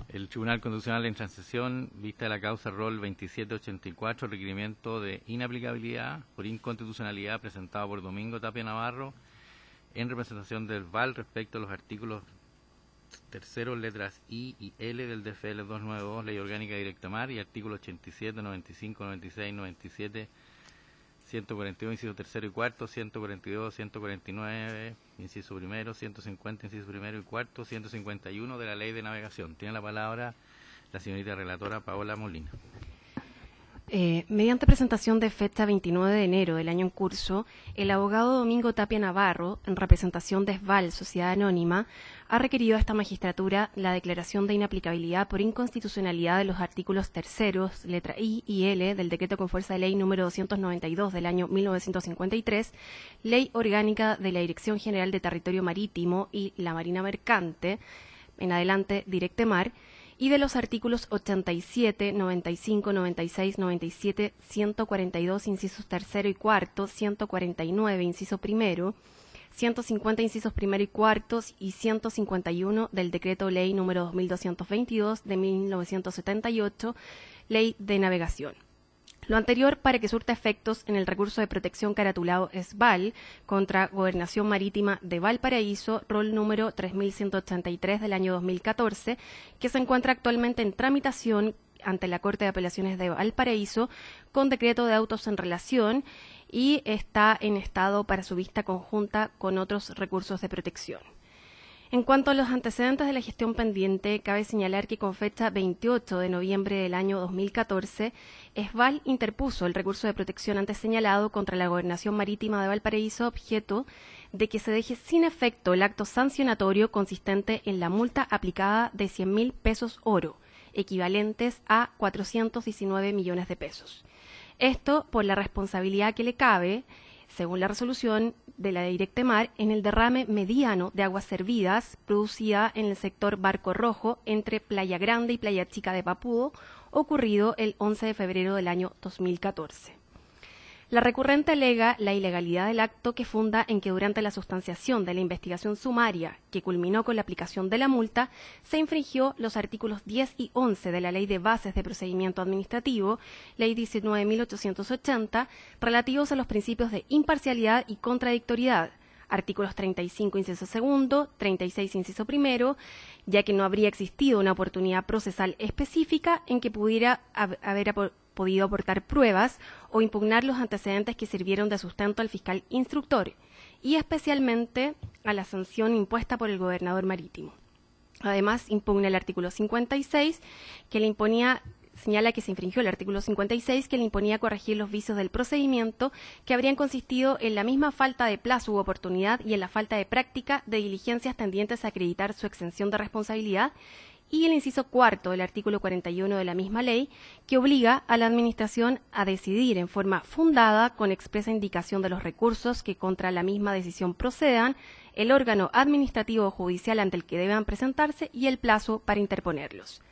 El Tribunal Constitucional en transición, vista la causa rol 2784, requerimiento de inaplicabilidad por inconstitucionalidad presentado por Domingo Tapia Navarro en representación del VAL respecto a los artículos terceros, letras I y L del DFL 292, Ley Orgánica de Directamar, y artículos 87, 95, 96, 97, 141, inciso tercero y cuarto, 142, 149, inciso primero, 150, inciso primero y cuarto, 151 de la Ley de Navegación. Tiene la palabra la señorita relatora Paola Molina. Mediante presentación de fecha 29 de enero del año en curso, el abogado Domingo Tapia Navarro, en representación de SVAL, Sociedad Anónima, ha requerido a esta magistratura la declaración de inaplicabilidad por inconstitucionalidad de los artículos terceros, letra I y L del decreto con fuerza de ley número 292 del año 1953, Ley Orgánica de la Dirección General de Territorio Marítimo y la Marina Mercante, en adelante Directemar, y de los artículos 87, 95, 96, 97, 142, incisos tercero y cuarto, 149, inciso primero, 150, incisos primero y cuartos y 151 del Decreto Ley número 2222 de 1978, Ley de Navegación. Lo anterior para que surta efectos en el recurso de protección caratulado SVAL contra Gobernación Marítima de Valparaíso, rol número 3183 del año 2014, que se encuentra actualmente en tramitación ante la Corte de Apelaciones de Valparaíso con decreto de autos en relación y está en estado para su vista conjunta con otros recursos de protección. En cuanto a los antecedentes de la gestión pendiente, cabe señalar que con fecha 28 de noviembre del año 2014, SVAL interpuso el recurso de protección antes señalado contra la Gobernación Marítima de Valparaíso, objeto de que se deje sin efecto el acto sancionatorio consistente en la multa aplicada de 100.000 pesos oro, equivalentes a 419 millones de pesos. Esto por la responsabilidad que le cabe, según la resolución de la Directemar, en el derrame mediano de aguas servidas producida en el sector Barco Rojo entre Playa Grande y Playa Chica de Papudo, ocurrido el 11 de febrero del año 2014. La recurrente alega la ilegalidad del acto que funda en que durante la sustanciación de la investigación sumaria que culminó con la aplicación de la multa, se infringió los artículos 10 y 11 de la Ley de Bases de Procedimiento Administrativo, Ley 19.880, relativos a los principios de imparcialidad y contradictoriedad, artículos 35, inciso segundo, 36, inciso primero, ya que no habría existido una oportunidad procesal específica en que pudiera haber podido aportar pruebas o impugnar los antecedentes que sirvieron de sustento al fiscal instructor, y especialmente a la sanción impuesta por el gobernador marítimo. Además, impugna el artículo 56, que le imponía, señala que se infringió el artículo 56, que le imponía corregir los vicios del procedimiento que habrían consistido en la misma falta de plazo u oportunidad y en la falta de práctica de diligencias tendientes a acreditar su exención de responsabilidad, y el inciso cuarto del artículo 41 de la misma ley, que obliga a la Administración a decidir en forma fundada, con expresa indicación de los recursos que contra la misma decisión procedan, el órgano administrativo o judicial ante el que deban presentarse y el plazo para interponerlos.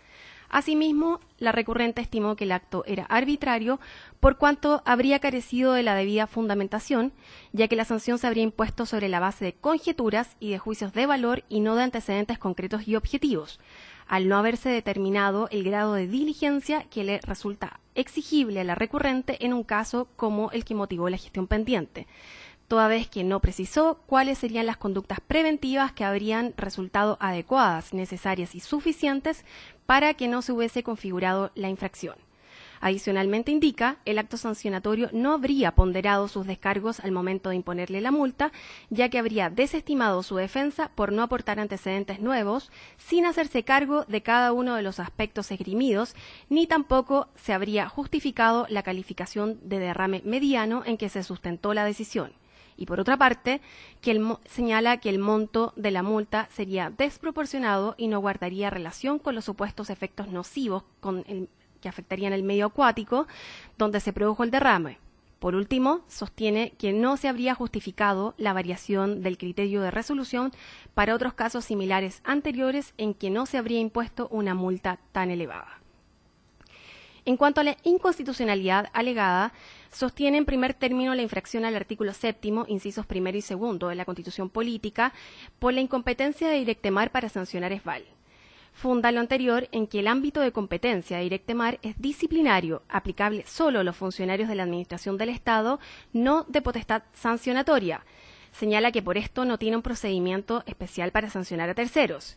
Asimismo, la recurrente estimó que el acto era arbitrario por cuanto habría carecido de la debida fundamentación, ya que la sanción se habría impuesto sobre la base de conjeturas y de juicios de valor y no de antecedentes concretos y objetivos, al no haberse determinado el grado de diligencia que le resulta exigible a la recurrente en un caso como el que motivó la gestión pendiente, toda vez que no precisó cuáles serían las conductas preventivas que habrían resultado adecuadas, necesarias y suficientes para que no se hubiese configurado la infracción. Adicionalmente indica, el acto sancionatorio no habría ponderado sus descargos al momento de imponerle la multa, ya que habría desestimado su defensa por no aportar antecedentes nuevos, sin hacerse cargo de cada uno de los aspectos esgrimidos, ni tampoco se habría justificado la calificación de derrame mediano en que se sustentó la decisión. Y por otra parte, señala que el monto de la multa sería desproporcionado y no guardaría relación con los supuestos efectos nocivos que afectarían el medio acuático donde se produjo el derrame. Por último, sostiene que no se habría justificado la variación del criterio de resolución para otros casos similares anteriores en que no se habría impuesto una multa tan elevada. En cuanto a la inconstitucionalidad alegada, sostiene en primer término la infracción al artículo 7º, incisos primero y segundo de la Constitución Política, por la incompetencia de Directemar para sancionar SVAL. funda lo anterior en que el ámbito de competencia de Directemar es disciplinario, aplicable solo a los funcionarios de la Administración del Estado, no de potestad sancionatoria. Señala que por esto no tiene un procedimiento especial para sancionar a terceros.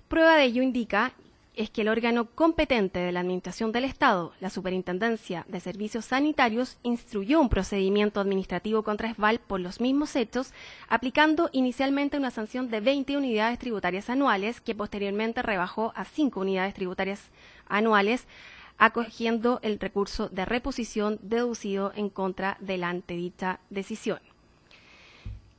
Prueba de ello indica es que el órgano competente de la Administración del Estado, la Superintendencia de Servicios Sanitarios, instruyó un procedimiento administrativo contra ESVAL por los mismos hechos, aplicando inicialmente una sanción de 20 unidades tributarias anuales, que posteriormente rebajó a 5 unidades tributarias anuales, acogiendo el recurso de reposición deducido en contra de la antedicha decisión.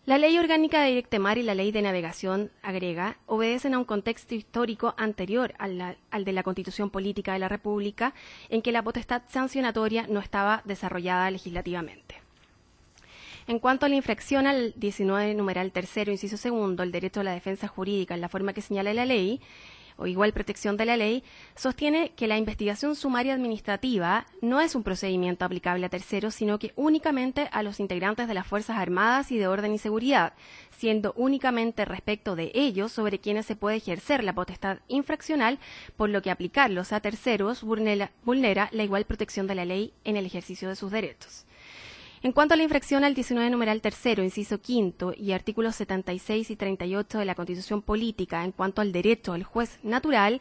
La Ley Orgánica de Directemar y la Ley de Navegación, agrega, obedecen a un contexto histórico anterior al de la Constitución Política de la República, en que la potestad sancionatoria no estaba desarrollada legislativamente. En cuanto a la infracción al 19 numeral tercero, inciso segundo, el derecho a la defensa jurídica en la forma que señala la ley, o igual protección de la ley, sostiene que la investigación sumaria administrativa no es un procedimiento aplicable a terceros, sino que únicamente a los integrantes de las Fuerzas Armadas y de Orden y Seguridad, siendo únicamente respecto de ellos sobre quienes se puede ejercer la potestad infraccional, por lo que aplicarlos a terceros vulnera la igual protección de la ley en el ejercicio de sus derechos. En cuanto a la infracción al 19 numeral tercero, inciso quinto y artículos 76 y 38 de la Constitución Política en cuanto al derecho al juez natural,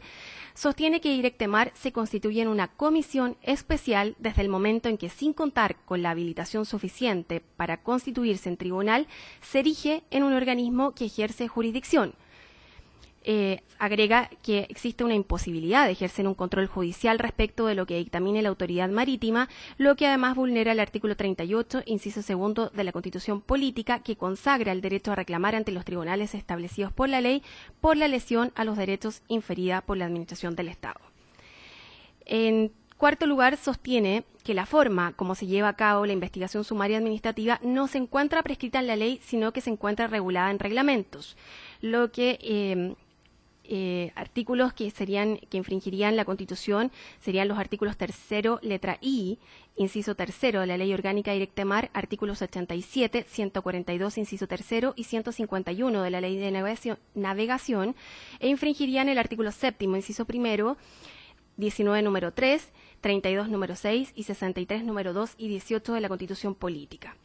sostiene que Directemar se constituye en una comisión especial desde el momento en que, sin contar con la habilitación suficiente para constituirse en tribunal, se erige en un organismo que ejerce jurisdicción. Agrega que existe una imposibilidad de ejercer un control judicial respecto de lo que dictamine la autoridad marítima, lo que además vulnera el artículo 38, inciso segundo de la Constitución Política, que consagra el derecho a reclamar ante los tribunales establecidos por la ley por la lesión a los derechos inferida por la Administración del Estado. En cuarto lugar, sostiene que la forma como se lleva a cabo la investigación sumaria administrativa no se encuentra prescrita en la ley, sino que se encuentra regulada en reglamentos, lo que artículos que infringirían la Constitución serían los artículos tercero, letra I, inciso tercero de la Ley Orgánica de Directemar, artículos 87, 142, inciso tercero y 151 de la Ley de Navegación, e infringirían el artículo séptimo, inciso primero, 19 número 3, 32 número 6 y 63 número 2 y 18 de la Constitución Política.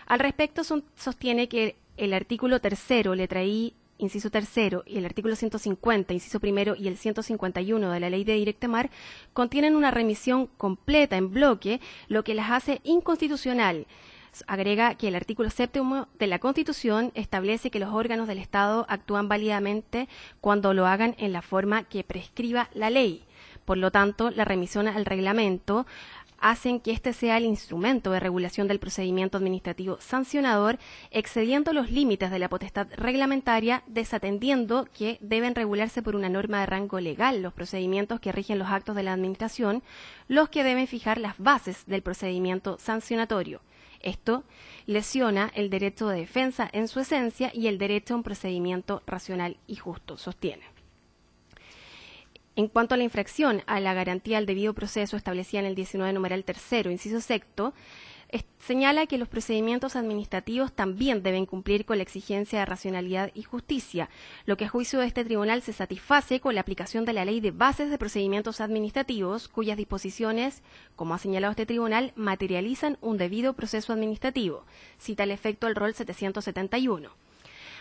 Al respecto, sostiene que el artículo tercero, letra I, inciso tercero, y el artículo 150, inciso primero, y el 151 de la Ley de Directemar contienen una remisión completa en bloque, lo que las hace inconstitucional. Agrega que el artículo séptimo de la Constitución establece que los órganos del Estado actúan válidamente cuando lo hagan en la forma que prescriba la ley. Por lo tanto, la remisión al reglamento hacen que este sea el instrumento de regulación del procedimiento administrativo sancionador, excediendo los límites de la potestad reglamentaria, desatendiendo que deben regularse por una norma de rango legal los procedimientos que rigen los actos de la Administración, los que deben fijar las bases del procedimiento sancionatorio. Esto lesiona el derecho de defensa en su esencia y el derecho a un procedimiento racional y justo, sostiene. En cuanto a la infracción a la garantía al debido proceso establecida en el 19 numeral tercero, inciso sexto, señala que los procedimientos administrativos también deben cumplir con la exigencia de racionalidad y justicia, lo que a juicio de este tribunal se satisface con la aplicación de la Ley de Bases de Procedimientos Administrativos, cuyas disposiciones, como ha señalado este tribunal, materializan un debido proceso administrativo. Cita al efecto el rol 771.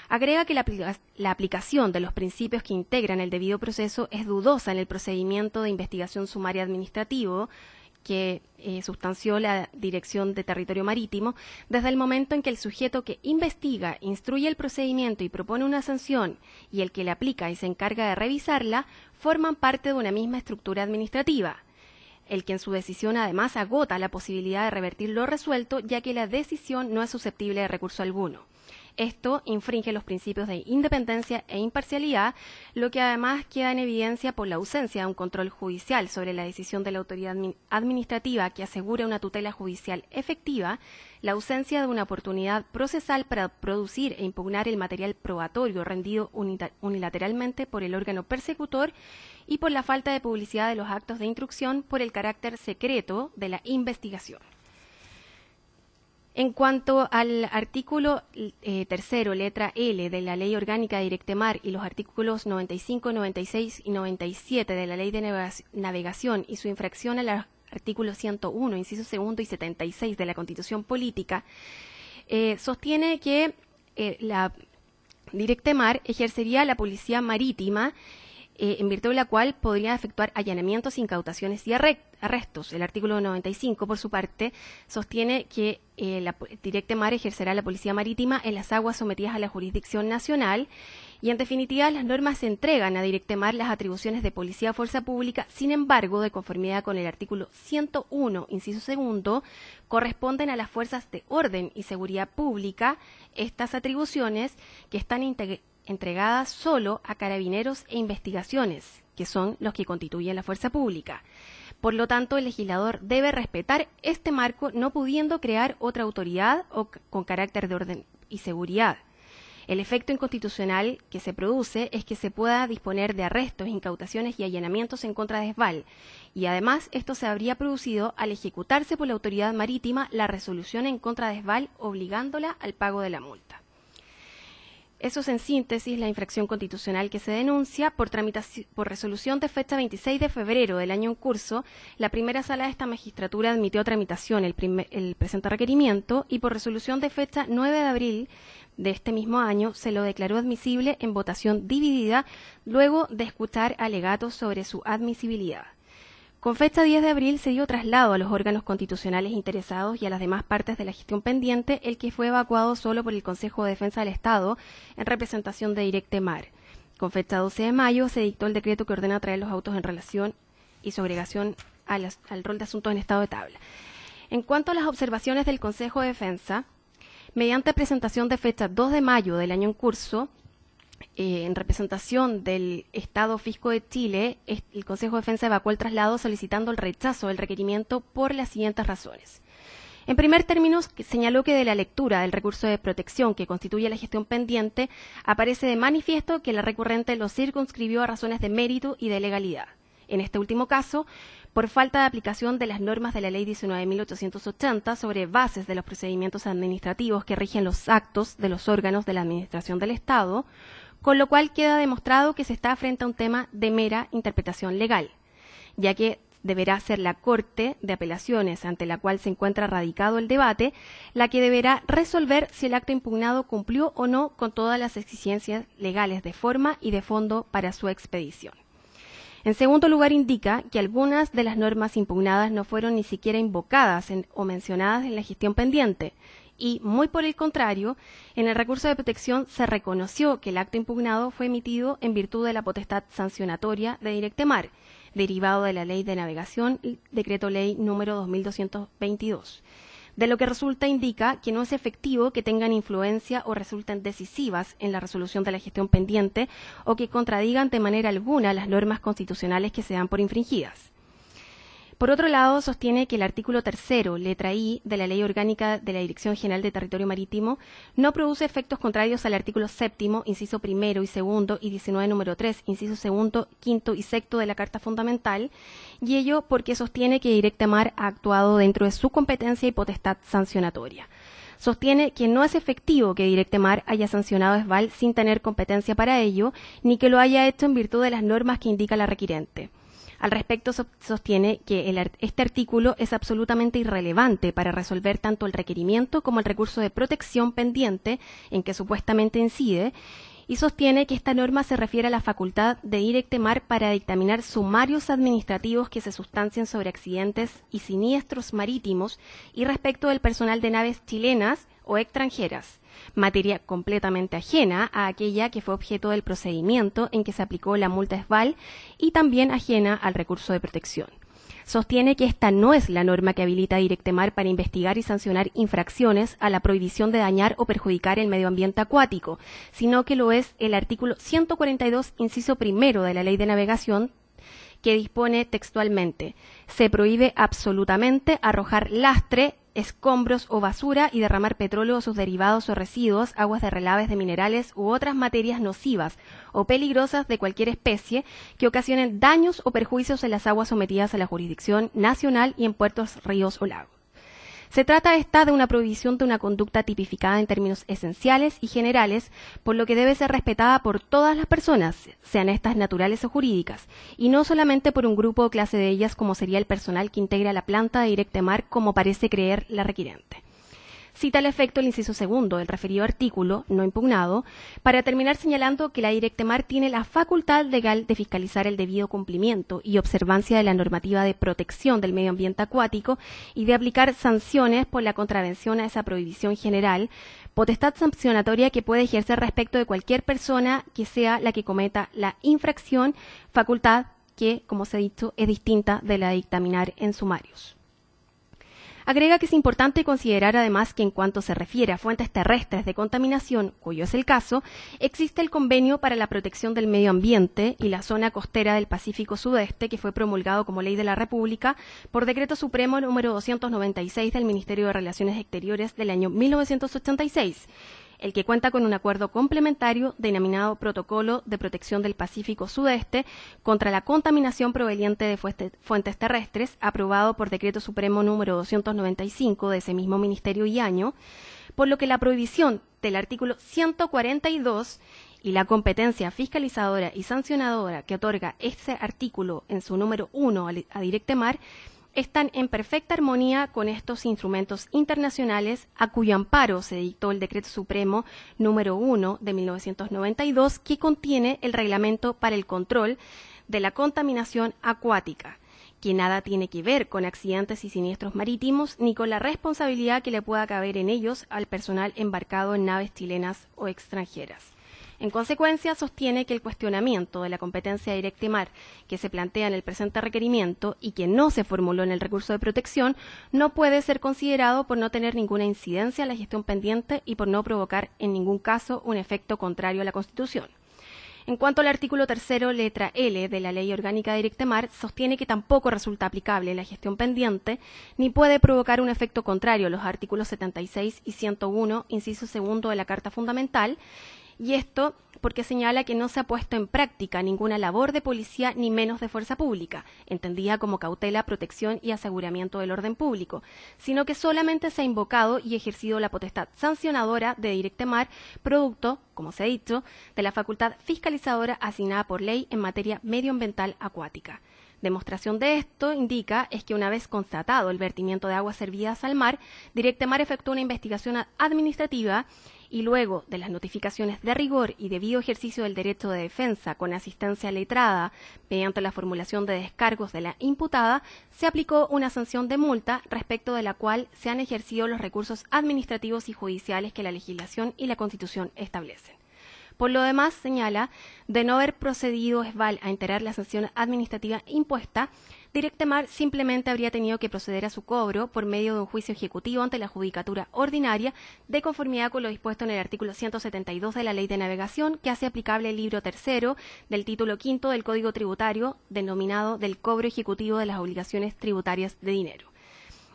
Agrega que la aplicación de los principios que integran el debido proceso es dudosa en el procedimiento de investigación sumaria administrativo que sustanció la Dirección de Territorio Marítimo, desde el momento en que el sujeto que investiga, instruye el procedimiento y propone una sanción y el que la aplica y se encarga de revisarla forman parte de una misma estructura administrativa. El que en su decisión además agota la posibilidad de revertir lo resuelto, ya que la decisión no es susceptible de recurso alguno. Esto infringe los principios de independencia e imparcialidad, lo que además queda en evidencia por la ausencia de un control judicial sobre la decisión de la autoridad administrativa que asegure una tutela judicial efectiva, la ausencia de una oportunidad procesal para producir e impugnar el material probatorio rendido unilateralmente por el órgano persecutor y por la falta de publicidad de los actos de instrucción por el carácter secreto de la investigación. En cuanto al artículo tercero, letra L de la Ley Orgánica de Directemar y los artículos 95, 96 y 97 de la Ley de Navegación y su infracción al artículo 101, inciso segundo y 76 de la Constitución Política, sostiene que la Directemar ejercería la policía marítima en virtud de la cual podría efectuar allanamientos, incautaciones y arrestos. El artículo 95, por su parte, sostiene que la Directemar ejercerá la policía marítima en las aguas sometidas a la jurisdicción nacional y, en definitiva, las normas entregan a Directemar las atribuciones de policía o fuerza pública. Sin embargo, de conformidad con el artículo 101, inciso segundo, corresponden a las fuerzas de orden y seguridad pública estas atribuciones que están entregadas solo a carabineros e investigaciones, que son los que constituyen la fuerza pública. Por lo tanto, el legislador debe respetar este marco, no pudiendo crear otra autoridad con carácter de orden y seguridad. El efecto inconstitucional que se produce es que se pueda disponer de arrestos, incautaciones y allanamientos en contra de Esval, y además esto se habría producido al ejecutarse por la autoridad marítima la resolución en contra de Esval, obligándola al pago de la multa. Eso es en síntesis la infracción constitucional que se denuncia por resolución de fecha 26 de febrero del año en curso. La primera sala de esta magistratura admitió tramitación el presente requerimiento y por resolución de fecha 9 de abril de este mismo año se lo declaró admisible en votación dividida luego de escuchar alegatos sobre su admisibilidad. Con fecha 10 de abril se dio traslado a los órganos constitucionales interesados y a las demás partes de la gestión pendiente, el que fue evacuado solo por el Consejo de Defensa del Estado en representación de Directemar. Con fecha 12 de mayo se dictó el decreto que ordena traer los autos en relación y su agregación al rol de asuntos en estado de tabla. En cuanto a las observaciones del Consejo de Defensa, mediante presentación de fecha 2 de mayo del año en curso, en representación del Estado Fisco de Chile, el Consejo de Defensa evacuó el traslado solicitando el rechazo del requerimiento por las siguientes razones. En primer término, señaló que de la lectura del recurso de protección que constituye la gestión pendiente, aparece de manifiesto que la recurrente lo circunscribió a razones de mérito y de legalidad. En este último caso, por falta de aplicación de las normas de la Ley 19.880 sobre bases de los procedimientos administrativos que rigen los actos de los órganos de la Administración del Estado, con lo cual queda demostrado que se está frente a un tema de mera interpretación legal, ya que deberá ser la Corte de Apelaciones, ante la cual se encuentra radicado el debate, la que deberá resolver si el acto impugnado cumplió o no con todas las exigencias legales de forma y de fondo para su expedición. En segundo lugar, indica que algunas de las normas impugnadas no fueron ni siquiera invocadas o mencionadas en la gestión pendiente, y, muy por el contrario, en el recurso de protección se reconoció que el acto impugnado fue emitido en virtud de la potestad sancionatoria de Directemar, derivado de la Ley de Navegación y Decreto Ley número 2222. De lo que resulta indica que no es efectivo que tengan influencia o resulten decisivas en la resolución de la gestión pendiente o que contradigan de manera alguna las normas constitucionales que se dan por infringidas. Por otro lado, sostiene que el artículo tercero, letra I, de la Ley Orgánica de la Dirección General de Territorio Marítimo no produce efectos contrarios al artículo séptimo, inciso primero y segundo, y 19, número 3, inciso segundo, quinto y sexto de la Carta Fundamental, y ello porque sostiene que Directemar ha actuado dentro de su competencia y potestad sancionatoria. Sostiene que no es efectivo que Directemar haya sancionado a Esval sin tener competencia para ello, ni que lo haya hecho en virtud de las normas que indica la requirente. Al respecto, sostiene que este artículo es absolutamente irrelevante para resolver tanto el requerimiento como el recurso de protección pendiente en que supuestamente incide, y sostiene que esta norma se refiere a la facultad de Directemar para dictaminar sumarios administrativos que se sustancien sobre accidentes y siniestros marítimos y respecto del personal de naves chilenas o extranjeras, materia completamente ajena a aquella que fue objeto del procedimiento en que se aplicó la multa Esval y también ajena al recurso de protección. Sostiene que esta no es la norma que habilita a Directemar para investigar y sancionar infracciones a la prohibición de dañar o perjudicar el medio ambiente acuático, sino que lo es el artículo 142, inciso primero de la Ley de Navegación, que dispone textualmente: se prohíbe absolutamente arrojar lastre, escombros o basura y derramar petróleo o sus derivados o residuos, aguas de relaves de minerales u otras materias nocivas o peligrosas de cualquier especie que ocasionen daños o perjuicios en las aguas sometidas a la jurisdicción nacional y en puertos, ríos o lagos. Se trata de una prohibición de una conducta tipificada en términos esenciales y generales, por lo que debe ser respetada por todas las personas, sean estas naturales o jurídicas, y no solamente por un grupo o clase de ellas como sería el personal que integra la planta de Directemar, como parece creer la requirente. Cita al efecto el inciso segundo del referido artículo, no impugnado, para terminar señalando que la Directemar tiene la facultad legal de fiscalizar el debido cumplimiento y observancia de la normativa de protección del medio ambiente acuático y de aplicar sanciones por la contravención a esa prohibición general, potestad sancionatoria que puede ejercer respecto de cualquier persona que sea la que cometa la infracción, facultad que, como se ha dicho, es distinta de la de dictaminar en sumarios. Agrega que es importante considerar además que en cuanto se refiere a fuentes terrestres de contaminación, cuyo es el caso, existe el Convenio para la Protección del Medio Ambiente y la Zona Costera del Pacífico Sudeste, que fue promulgado como Ley de la República por Decreto Supremo número 296 del Ministerio de Relaciones Exteriores del año 1986, el que cuenta con un acuerdo complementario denominado Protocolo de Protección del Pacífico Sudeste contra la contaminación proveniente de fuentes terrestres, aprobado por Decreto Supremo número 295 de ese mismo ministerio y año, por lo que la prohibición del artículo 142 y la competencia fiscalizadora y sancionadora que otorga este artículo en su número 1 a Directemar están en perfecta armonía con estos instrumentos internacionales a cuyo amparo se dictó el Decreto Supremo número 1 de 1992, que contiene el Reglamento para el Control de la Contaminación Acuática, que nada tiene que ver con accidentes y siniestros marítimos ni con la responsabilidad que le pueda caber en ellos al personal embarcado en naves chilenas o extranjeras. En consecuencia, sostiene que el cuestionamiento de la competencia de Directemar que se plantea en el presente requerimiento y que no se formuló en el recurso de protección no puede ser considerado por no tener ninguna incidencia en la gestión pendiente y por no provocar en ningún caso un efecto contrario a la Constitución. En cuanto al artículo 3, letra L de la Ley Orgánica de Directemar, sostiene que tampoco resulta aplicable en la gestión pendiente ni puede provocar un efecto contrario a los artículos 76 y 101, inciso segundo de la Carta Fundamental, y esto porque señala que no se ha puesto en práctica ninguna labor de policía ni menos de fuerza pública, entendida como cautela, protección y aseguramiento del orden público, sino que solamente se ha invocado y ejercido la potestad sancionadora de Directemar, producto, como se ha dicho, de la facultad fiscalizadora asignada por ley en materia medioambiental acuática. Demostración de esto indica es que una vez constatado el vertimiento de aguas servidas al mar, Directemar efectuó una investigación administrativa y luego de las notificaciones de rigor y debido ejercicio del derecho de defensa con asistencia letrada mediante la formulación de descargos de la imputada, se aplicó una sanción de multa respecto de la cual se han ejercido los recursos administrativos y judiciales que la legislación y la Constitución establecen. Por lo demás, señala, de no haber procedido Esval a enterar la sanción administrativa impuesta, Directemar simplemente habría tenido que proceder a su cobro por medio de un juicio ejecutivo ante la Judicatura Ordinaria, de conformidad con lo dispuesto en el artículo 172 de la Ley de Navegación, que hace aplicable el libro 3 del título 5 del Código Tributario, denominado del cobro ejecutivo de las obligaciones tributarias de dinero.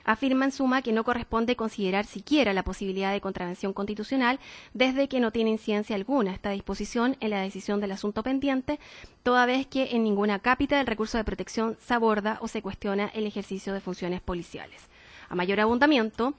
Afirma en suma que no corresponde considerar siquiera la posibilidad de contravención constitucional, desde que no tiene incidencia alguna esta disposición en la decisión del asunto pendiente, toda vez que en ninguna cápita del recurso de protección se aborda o se cuestiona el ejercicio de funciones policiales. A mayor abundamiento,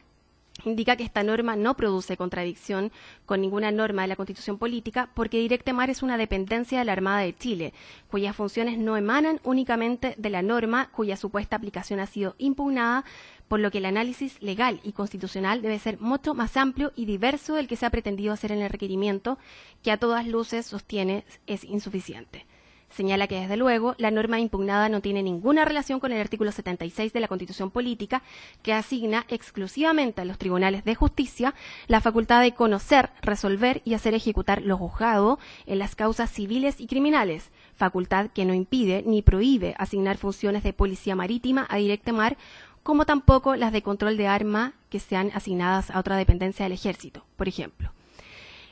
indica que esta norma no produce contradicción con ninguna norma de la Constitución Política porque Directemar es una dependencia de la Armada de Chile, cuyas funciones no emanan únicamente de la norma cuya supuesta aplicación ha sido impugnada, por lo que el análisis legal y constitucional debe ser mucho más amplio y diverso del que se ha pretendido hacer en el requerimiento, que a todas luces sostiene es insuficiente. Señala que, desde luego, la norma impugnada no tiene ninguna relación con el artículo 76 de la Constitución Política, que asigna exclusivamente a los tribunales de justicia la facultad de conocer, resolver y hacer ejecutar lo juzgado en las causas civiles y criminales, facultad que no impide ni prohíbe asignar funciones de policía marítima a Directemar, como tampoco las de control de arma que sean asignadas a otra dependencia del Ejército, por ejemplo.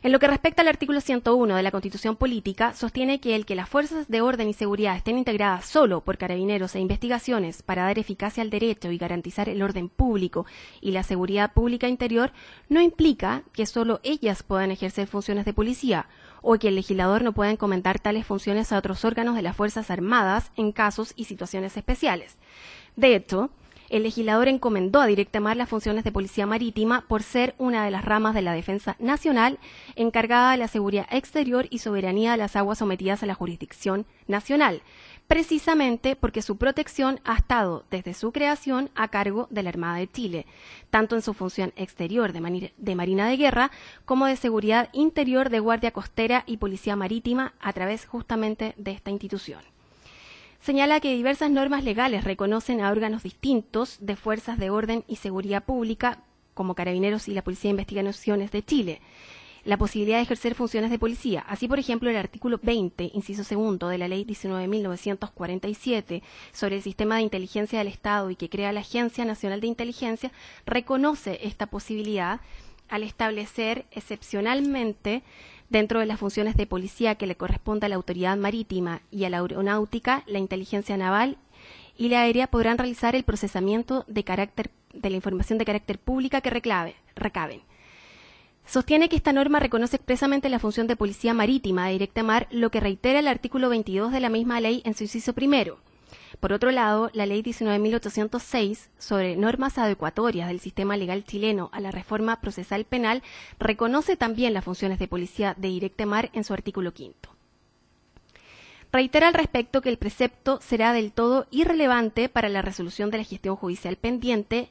En lo que respecta al artículo 101 de la Constitución Política, sostiene que el que las fuerzas de orden y seguridad estén integradas solo por carabineros e investigaciones para dar eficacia al derecho y garantizar el orden público y la seguridad pública interior no implica que solo ellas puedan ejercer funciones de policía o que el legislador no pueda encomendar tales funciones a otros órganos de las Fuerzas Armadas en casos y situaciones especiales. De hecho, El legislador encomendó a Directamar las funciones de Policía Marítima por ser una de las ramas de la defensa nacional encargada de la seguridad exterior y soberanía de las aguas sometidas a la jurisdicción nacional, precisamente porque su protección ha estado desde su creación a cargo de la Armada de Chile, tanto en su función exterior de Marina de Guerra como de seguridad interior de Guardia Costera y Policía Marítima a través justamente de esta institución. Señala que diversas normas legales reconocen a órganos distintos de fuerzas de orden y seguridad pública, como Carabineros y la Policía de Investigaciones de Chile, la posibilidad de ejercer funciones de policía. Así, por ejemplo, el artículo 20, inciso segundo de la Ley 19.947 sobre el sistema de inteligencia del Estado y que crea la Agencia Nacional de Inteligencia, reconoce esta posibilidad al establecer excepcionalmente dentro de las funciones de policía que le corresponde a la autoridad marítima y a la aeronáutica, la inteligencia naval y la aérea podrán realizar el procesamiento de la información de carácter pública que recaben. Sostiene que esta norma reconoce expresamente la función de policía marítima de Directamar, lo que reitera el artículo 22 de la misma ley en su inciso primero. Por otro lado, la Ley 19.806 sobre normas adecuatorias del sistema legal chileno a la reforma procesal penal reconoce también las funciones de policía de Directamar en su artículo 5. Reitera al respecto que el precepto será del todo irrelevante para la resolución de la gestión judicial pendiente,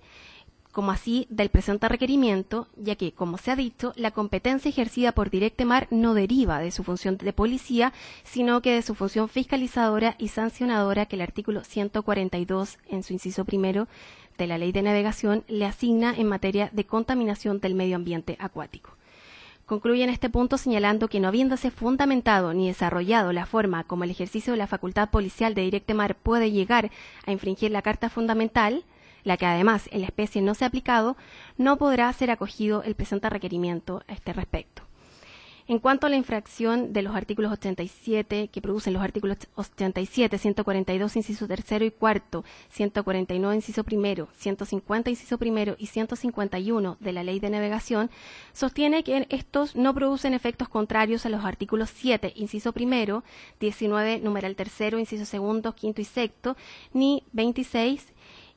como así del presente requerimiento, ya que, como se ha dicho, la competencia ejercida por Directamar no deriva de su función de policía, sino que de su función fiscalizadora y sancionadora que el artículo 142, en su inciso primero, de la Ley de Navegación, le asigna en materia de contaminación del medio ambiente acuático. Concluye en este punto señalando que no habiéndose fundamentado ni desarrollado la forma como el ejercicio de la facultad policial de Directamar puede llegar a infringir la Carta Fundamental, la que además en la especie no se ha aplicado, no podrá ser acogido el presente requerimiento a este respecto. En cuanto a la infracción de los artículos 87, que producen los artículos 87, 142, inciso tercero y cuarto, 149, inciso primero, 150, inciso primero y 151 de la Ley de Navegación, sostiene que estos no producen efectos contrarios a los artículos 7, inciso primero, 19, numeral tercero, inciso segundo, quinto y sexto, ni 26,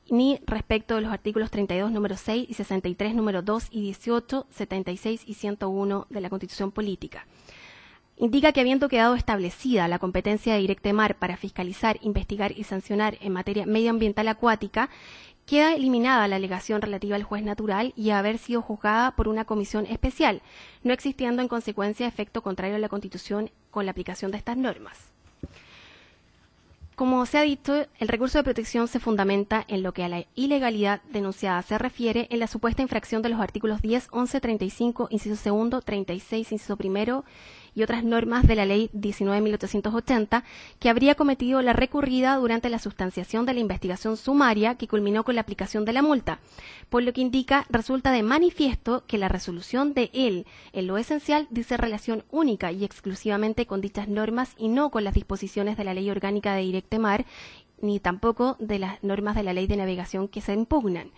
ni respecto de los artículos 32, número 6 y 63, número 2 y 18, 76 y 101 de la Constitución Política. Indica que habiendo quedado establecida la competencia de Directamar para fiscalizar, investigar y sancionar en materia medioambiental acuática, queda eliminada la alegación relativa al juez natural y a haber sido juzgada por una comisión especial, no existiendo en consecuencia efecto contrario a la Constitución con la aplicación de estas normas. Como se ha dicho, el recurso de protección se fundamenta en lo que a la ilegalidad denunciada se refiere en la supuesta infracción de los artículos 10, 11, 35, inciso segundo, 36, inciso primero y otras normas de la Ley 19.880 que habría cometido la recurrida durante la sustanciación de la investigación sumaria que culminó con la aplicación de la multa, por lo que indica resulta de manifiesto que la resolución de él, en lo esencial, dice relación única y exclusivamente con dichas normas y no con las disposiciones de la Ley Orgánica de Directamar, ni tampoco de las normas de la Ley de Navegación que se impugnan.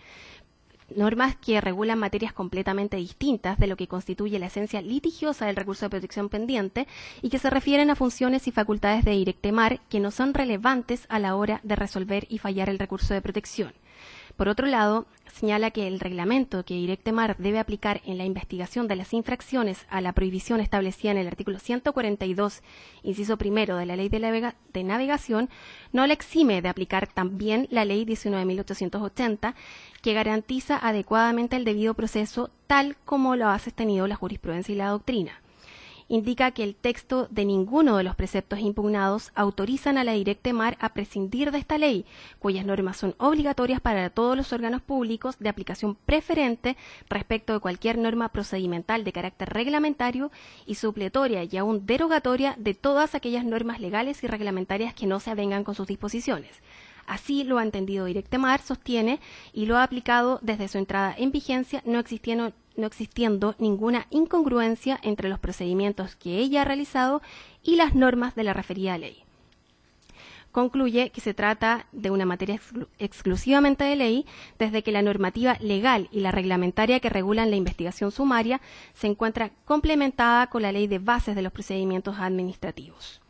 Normas que regulan materias completamente distintas de lo que constituye la esencia litigiosa del recurso de protección pendiente y que se refieren a funciones y facultades de Directamar que no son relevantes a la hora de resolver y fallar el recurso de protección. Por otro lado, señala que el reglamento que Directamar debe aplicar en la investigación de las infracciones a la prohibición establecida en el artículo 142, inciso primero de la Ley de Navegación, no le exime de aplicar también la Ley 19.880, que garantiza adecuadamente el debido proceso tal como lo ha sostenido la jurisprudencia y la doctrina. Indica que el texto de ninguno de los preceptos impugnados autorizan a la Directamar a prescindir de esta ley, cuyas normas son obligatorias para todos los órganos públicos de aplicación preferente respecto de cualquier norma procedimental de carácter reglamentario y supletoria y aún derogatoria de todas aquellas normas legales y reglamentarias que no se avengan con sus disposiciones. Así lo ha entendido Directamar, sostiene, y lo ha aplicado desde su entrada en vigencia, no existiendo ninguna incongruencia entre los procedimientos que ella ha realizado y las normas de la referida ley. Concluye que se trata de una materia exclusivamente de ley, desde que la normativa legal y la reglamentaria que regulan la investigación sumaria se encuentra complementada con la ley de bases de los procedimientos administrativos.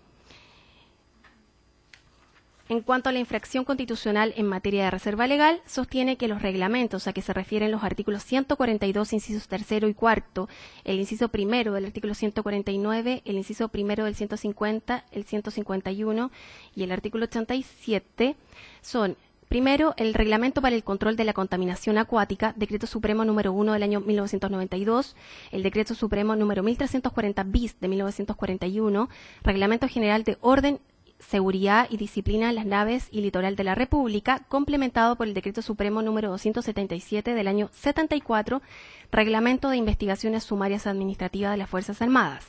En cuanto a la infracción constitucional en materia de reserva legal, sostiene que los reglamentos a que se refieren los artículos 142, incisos tercero y cuarto, el inciso primero del artículo 149, el inciso primero del 150, el 151 y el artículo 87 son: primero, el Reglamento para el Control de la Contaminación Acuática, Decreto Supremo número 1 del año 1992, el Decreto Supremo número 1340 bis de 1941, Reglamento General de Orden, Seguridad y Disciplina en las Naves y Litoral de la República, complementado por el Decreto Supremo número 277 del año 74, Reglamento de Investigaciones Sumarias Administrativas de las Fuerzas Armadas.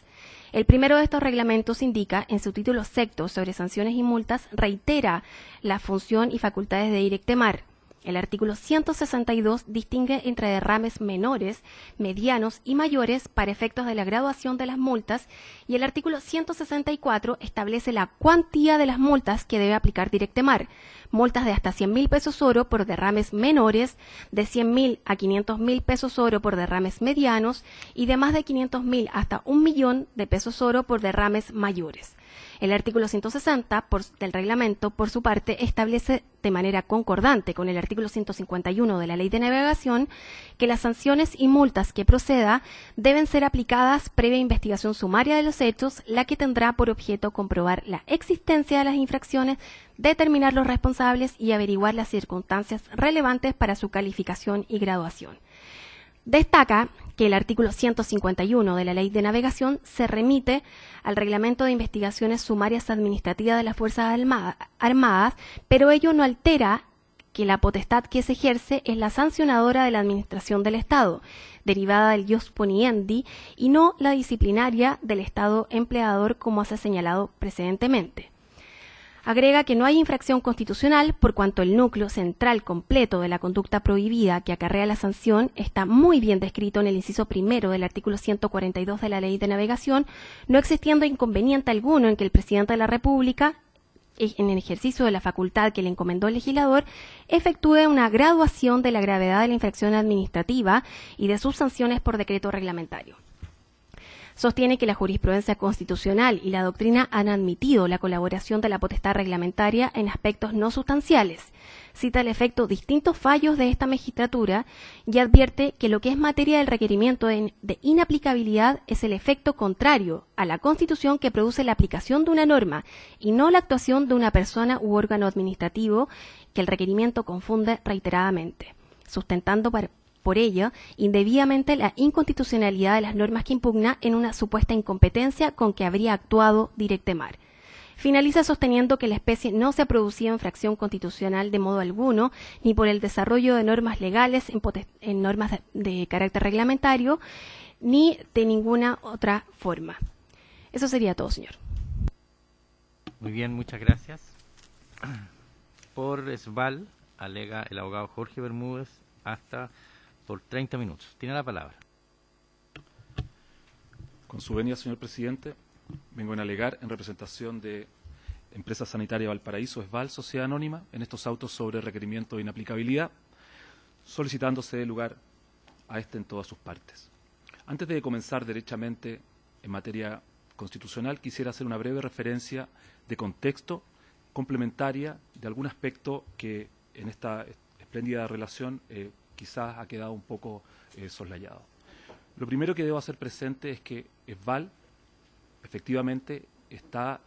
El primero de estos reglamentos indica, en su título sexto sobre sanciones y multas, reitera la función y facultades de Directemar. El artículo 162 distingue entre derrames menores, medianos y mayores para efectos de la graduación de las multas, y el artículo 164 establece la cuantía de las multas que debe aplicar Directemar: multas de hasta 100.000 pesos oro por derrames menores, de 100.000 a 500.000 pesos oro por derrames medianos y de más de 500.000 hasta 1.000.000 de pesos oro por derrames mayores. El artículo 160 del reglamento, por su parte, establece de manera concordante con el artículo 151 de la Ley de Navegación que las sanciones y multas que proceda deben ser aplicadas previa investigación sumaria de los hechos, la que tendrá por objeto comprobar la existencia de las infracciones, determinar los responsables y averiguar las circunstancias relevantes para su calificación y graduación. Destaca que el artículo 151 de la Ley de Navegación se remite al Reglamento de Investigaciones Sumarias Administrativas de las Fuerzas Armadas, pero ello no altera que la potestad que se ejerce es la sancionadora de la Administración del Estado, derivada del ius poniendi, y no la disciplinaria del Estado empleador, como se ha señalado precedentemente. Agrega que no hay infracción constitucional por cuanto el núcleo central completo de la conducta prohibida que acarrea la sanción está muy bien descrito en el inciso primero del artículo 142 de la Ley de Navegación, no existiendo inconveniente alguno en que el presidente de la República, en el ejercicio de la facultad que le encomendó el legislador, efectúe una graduación de la gravedad de la infracción administrativa y de sus sanciones por decreto reglamentario. Sostiene que la jurisprudencia constitucional y la doctrina han admitido la colaboración de la potestad reglamentaria en aspectos no sustanciales. Cita al efecto distintos fallos de esta magistratura y advierte que lo que es materia del requerimiento de inaplicabilidad es el efecto contrario a la Constitución que produce la aplicación de una norma y no la actuación de una persona u órgano administrativo que el requerimiento confunde reiteradamente, sustentando por ello indebidamente la inconstitucionalidad de las normas que impugna en una supuesta incompetencia con que habría actuado Directemar. Finaliza sosteniendo que la especie no se ha producido infracción constitucional de modo alguno, ni por el desarrollo de normas legales en normas de carácter reglamentario, ni de ninguna otra forma. Eso sería todo, señor. Muy bien, muchas gracias. Por SVAL, alega el abogado Jorge Bermúdez, hasta por 30 minutos. Tiene la palabra. Con su venia, señor presidente, vengo a alegar en representación de Empresa Sanitaria Valparaíso, SVAL, Sociedad Anónima, en estos autos sobre requerimiento de inaplicabilidad, solicitándose lugar a este en todas sus partes. Antes de comenzar derechamente en materia constitucional, quisiera hacer una breve referencia de contexto complementaria de algún aspecto que en esta espléndida relación quizás ha quedado un poco soslayado. Lo primero que debo hacer presente es que SVAL efectivamente está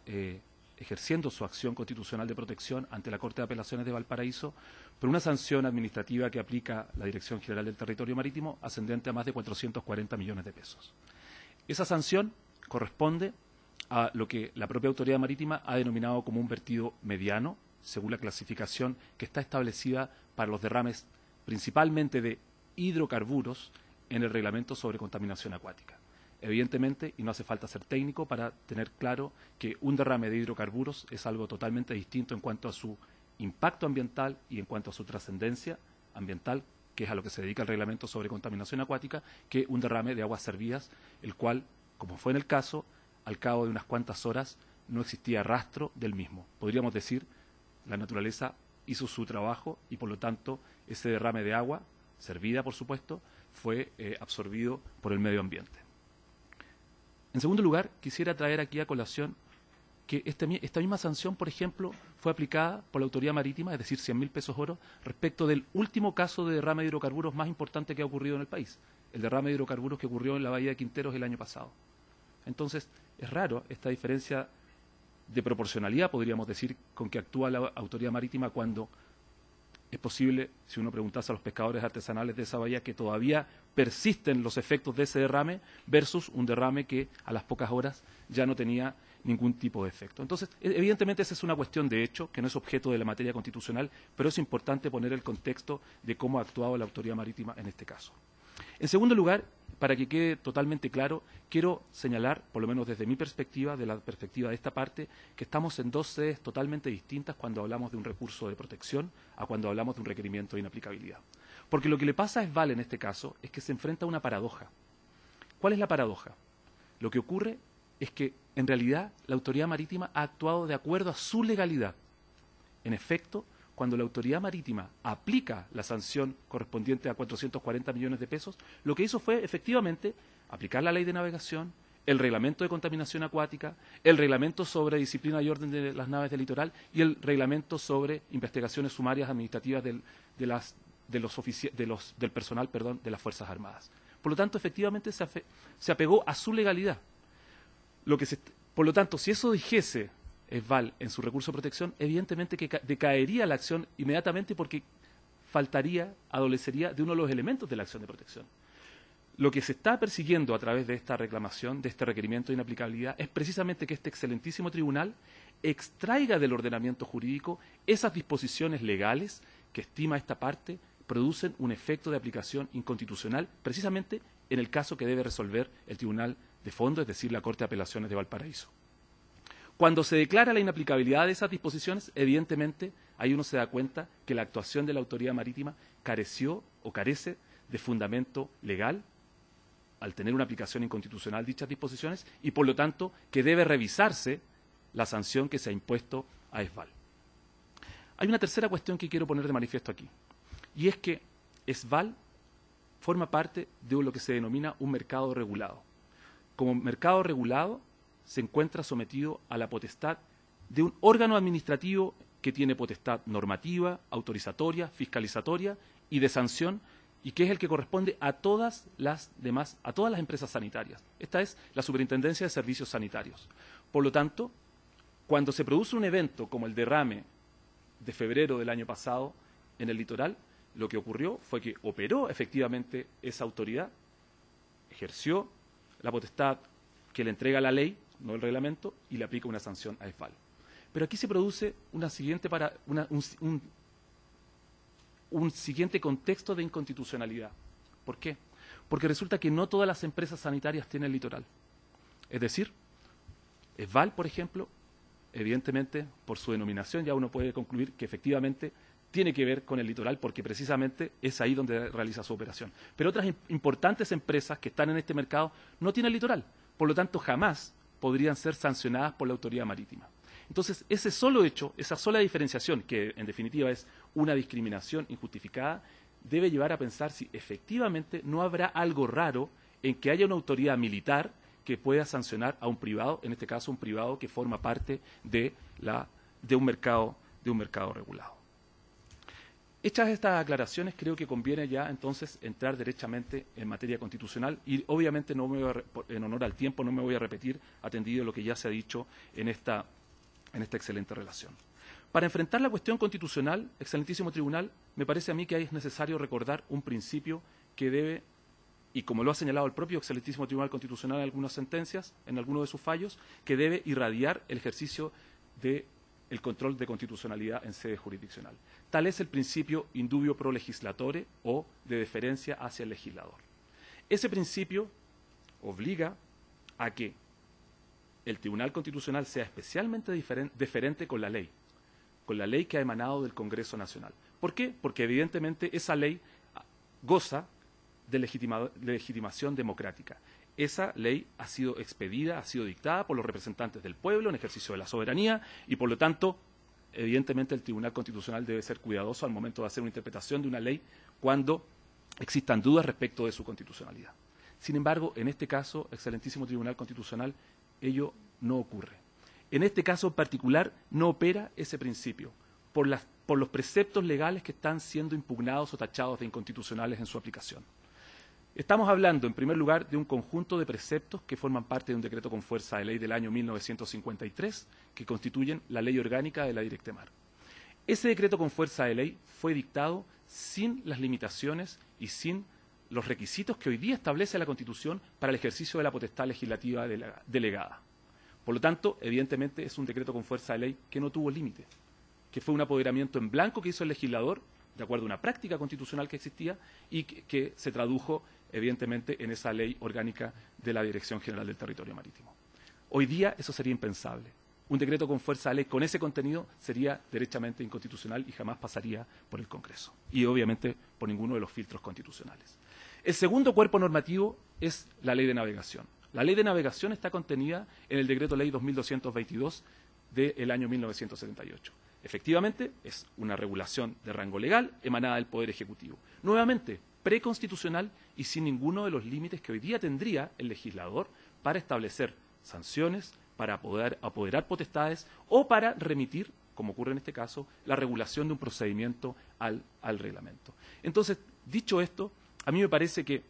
ejerciendo su acción constitucional de protección ante la Corte de Apelaciones de Valparaíso por una sanción administrativa que aplica la Dirección General del Territorio Marítimo ascendente a más de 440 millones de pesos. Esa sanción corresponde a lo que la propia Autoridad Marítima ha denominado como un vertido mediano, según la clasificación que está establecida para los derrames principalmente de hidrocarburos en el Reglamento sobre Contaminación Acuática. Evidentemente, y no hace falta ser técnico para tener claro que un derrame de hidrocarburos es algo totalmente distinto en cuanto a su impacto ambiental y en cuanto a su trascendencia ambiental, que es a lo que se dedica el Reglamento sobre Contaminación Acuática, que un derrame de aguas servidas, el cual, como fue en el caso, al cabo de unas cuantas horas no existía rastro del mismo. Podríamos decir, la naturaleza hizo su trabajo y por lo tanto ese derrame de agua, servida por supuesto, fue absorbido por el medio ambiente. En segundo lugar, quisiera traer aquí a colación que esta misma sanción, por ejemplo, fue aplicada por la autoridad marítima, es decir, 100.000 pesos oro, respecto del último caso de derrame de hidrocarburos más importante que ha ocurrido en el país, el derrame de hidrocarburos que ocurrió en la bahía de Quinteros el año pasado. Entonces, es raro esta diferencia de proporcionalidad, podríamos decir, con que actúa la autoridad marítima cuando es posible, si uno preguntase a los pescadores artesanales de esa bahía, que todavía persisten los efectos de ese derrame versus un derrame que a las pocas horas ya no tenía ningún tipo de efecto. Entonces, evidentemente esa es una cuestión de hecho, que no es objeto de la materia constitucional, pero es importante poner el contexto de cómo ha actuado la autoridad marítima en este caso. En segundo lugar, para que quede totalmente claro, quiero señalar, por lo menos desde mi perspectiva, de la perspectiva de esta parte, que estamos en dos sedes totalmente distintas cuando hablamos de un recurso de protección a cuando hablamos de un requerimiento de inaplicabilidad. Porque lo que le pasa a ESVAL en este caso es que se enfrenta a una paradoja. ¿Cuál es la paradoja? Lo que ocurre es que, en realidad, la autoridad marítima ha actuado de acuerdo a su legalidad. En efecto, cuando la autoridad marítima aplica la sanción correspondiente a 440 millones de pesos, lo que hizo fue, efectivamente, aplicar la ley de navegación, el reglamento de contaminación acuática, el reglamento sobre disciplina y orden de las naves del litoral y el reglamento sobre investigaciones sumarias administrativas del personal de las Fuerzas Armadas. Por lo tanto, efectivamente, se apegó a su legalidad. Por lo tanto, si eso dijese ESVAL en su recurso de protección, evidentemente que decaería la acción inmediatamente porque adolecería de uno de los elementos de la acción de protección. Lo que se está persiguiendo a través de esta reclamación, de este requerimiento de inaplicabilidad, es precisamente que este excelentísimo tribunal extraiga del ordenamiento jurídico esas disposiciones legales que estima esta parte producen un efecto de aplicación inconstitucional, precisamente en el caso que debe resolver el Tribunal de Fondo, es decir, la Corte de Apelaciones de Valparaíso. Cuando se declara la inaplicabilidad de esas disposiciones, evidentemente, ahí uno se da cuenta que la actuación de la autoridad marítima careció o carece de fundamento legal al tener una aplicación inconstitucional de dichas disposiciones y, por lo tanto, que debe revisarse la sanción que se ha impuesto a ESVAL. Hay una tercera cuestión que quiero poner de manifiesto aquí, y es que ESVAL forma parte de lo que se denomina un mercado regulado. Como mercado regulado, se encuentra sometido a la potestad de un órgano administrativo que tiene potestad normativa, autorizatoria, fiscalizatoria y de sanción, y que es el que corresponde a todas las empresas sanitarias. Esta es la Superintendencia de Servicios Sanitarios. Por lo tanto, cuando se produce un evento como el derrame de febrero del año pasado en el litoral, lo que ocurrió fue que operó efectivamente esa autoridad, ejerció la potestad que le entrega la ley, no el reglamento, y le aplica una sanción a ESVAL. Pero aquí se produce un siguiente contexto de inconstitucionalidad. ¿Por qué? Porque resulta que no todas las empresas sanitarias tienen litoral. Es decir, ESVAL, por ejemplo, evidentemente, por su denominación ya uno puede concluir que efectivamente tiene que ver con el litoral porque precisamente es ahí donde realiza su operación. Pero otras importantes empresas que están en este mercado no tienen litoral, por lo tanto jamás podrían ser sancionadas por la autoridad marítima. Entonces, ese solo hecho, esa sola diferenciación, que en definitiva es una discriminación injustificada, debe llevar a pensar si efectivamente no habrá algo raro en que haya una autoridad militar que pueda sancionar a un privado, en este caso un privado que forma parte de un mercado regulado. Hechas estas aclaraciones, creo que conviene ya entonces entrar derechamente en materia constitucional y obviamente en honor al tiempo no me voy a repetir, atendido lo que ya se ha dicho en esta excelente relación. Para enfrentar la cuestión constitucional, excelentísimo tribunal, me parece a mí que es necesario recordar un principio que debe, y como lo ha señalado el propio excelentísimo Tribunal Constitucional en algunas sentencias, en algunos de sus fallos, que debe irradiar el ejercicio del control de constitucionalidad en sede jurisdiccional. Tal es el principio indubio pro legislatore o de deferencia hacia el legislador. Ese principio obliga a que el Tribunal Constitucional sea especialmente deferente con la ley que ha emanado del Congreso Nacional. ¿Por qué? Porque evidentemente esa ley goza de legitimación democrática. Esa ley ha sido expedida, ha sido dictada por los representantes del pueblo en ejercicio de la soberanía y, por lo tanto, evidentemente el Tribunal Constitucional debe ser cuidadoso al momento de hacer una interpretación de una ley cuando existan dudas respecto de su constitucionalidad. Sin embargo, en este caso, excelentísimo Tribunal Constitucional, ello no ocurre. En este caso en particular no opera ese principio, por los preceptos legales que están siendo impugnados o tachados de inconstitucionales en su aplicación. Estamos hablando, en primer lugar, de un conjunto de preceptos que forman parte de un decreto con fuerza de ley del año 1953, que constituyen la ley orgánica de la Directemar. Ese decreto con fuerza de ley fue dictado sin las limitaciones y sin los requisitos que hoy día establece la Constitución para el ejercicio de la potestad legislativa delegada. Por lo tanto, evidentemente, es un decreto con fuerza de ley que no tuvo límite, que fue un apoderamiento en blanco que hizo el legislador, de acuerdo a una práctica constitucional que existía, y que se tradujo, evidentemente, en esa ley orgánica de la Dirección General del Territorio Marítimo. Hoy día eso sería impensable. Un decreto con fuerza de ley con ese contenido sería derechamente inconstitucional y jamás pasaría por el Congreso. Y, obviamente, por ninguno de los filtros constitucionales. El segundo cuerpo normativo es la Ley de Navegación. La Ley de Navegación está contenida en el Decreto Ley 2222 del año 1978. Efectivamente, es una regulación de rango legal emanada del Poder Ejecutivo. Nuevamente, preconstitucional y sin ninguno de los límites que hoy día tendría el legislador para establecer sanciones, para apoderar potestades o para remitir, como ocurre en este caso, la regulación de un procedimiento al reglamento. Entonces, dicho esto, a mí me parece que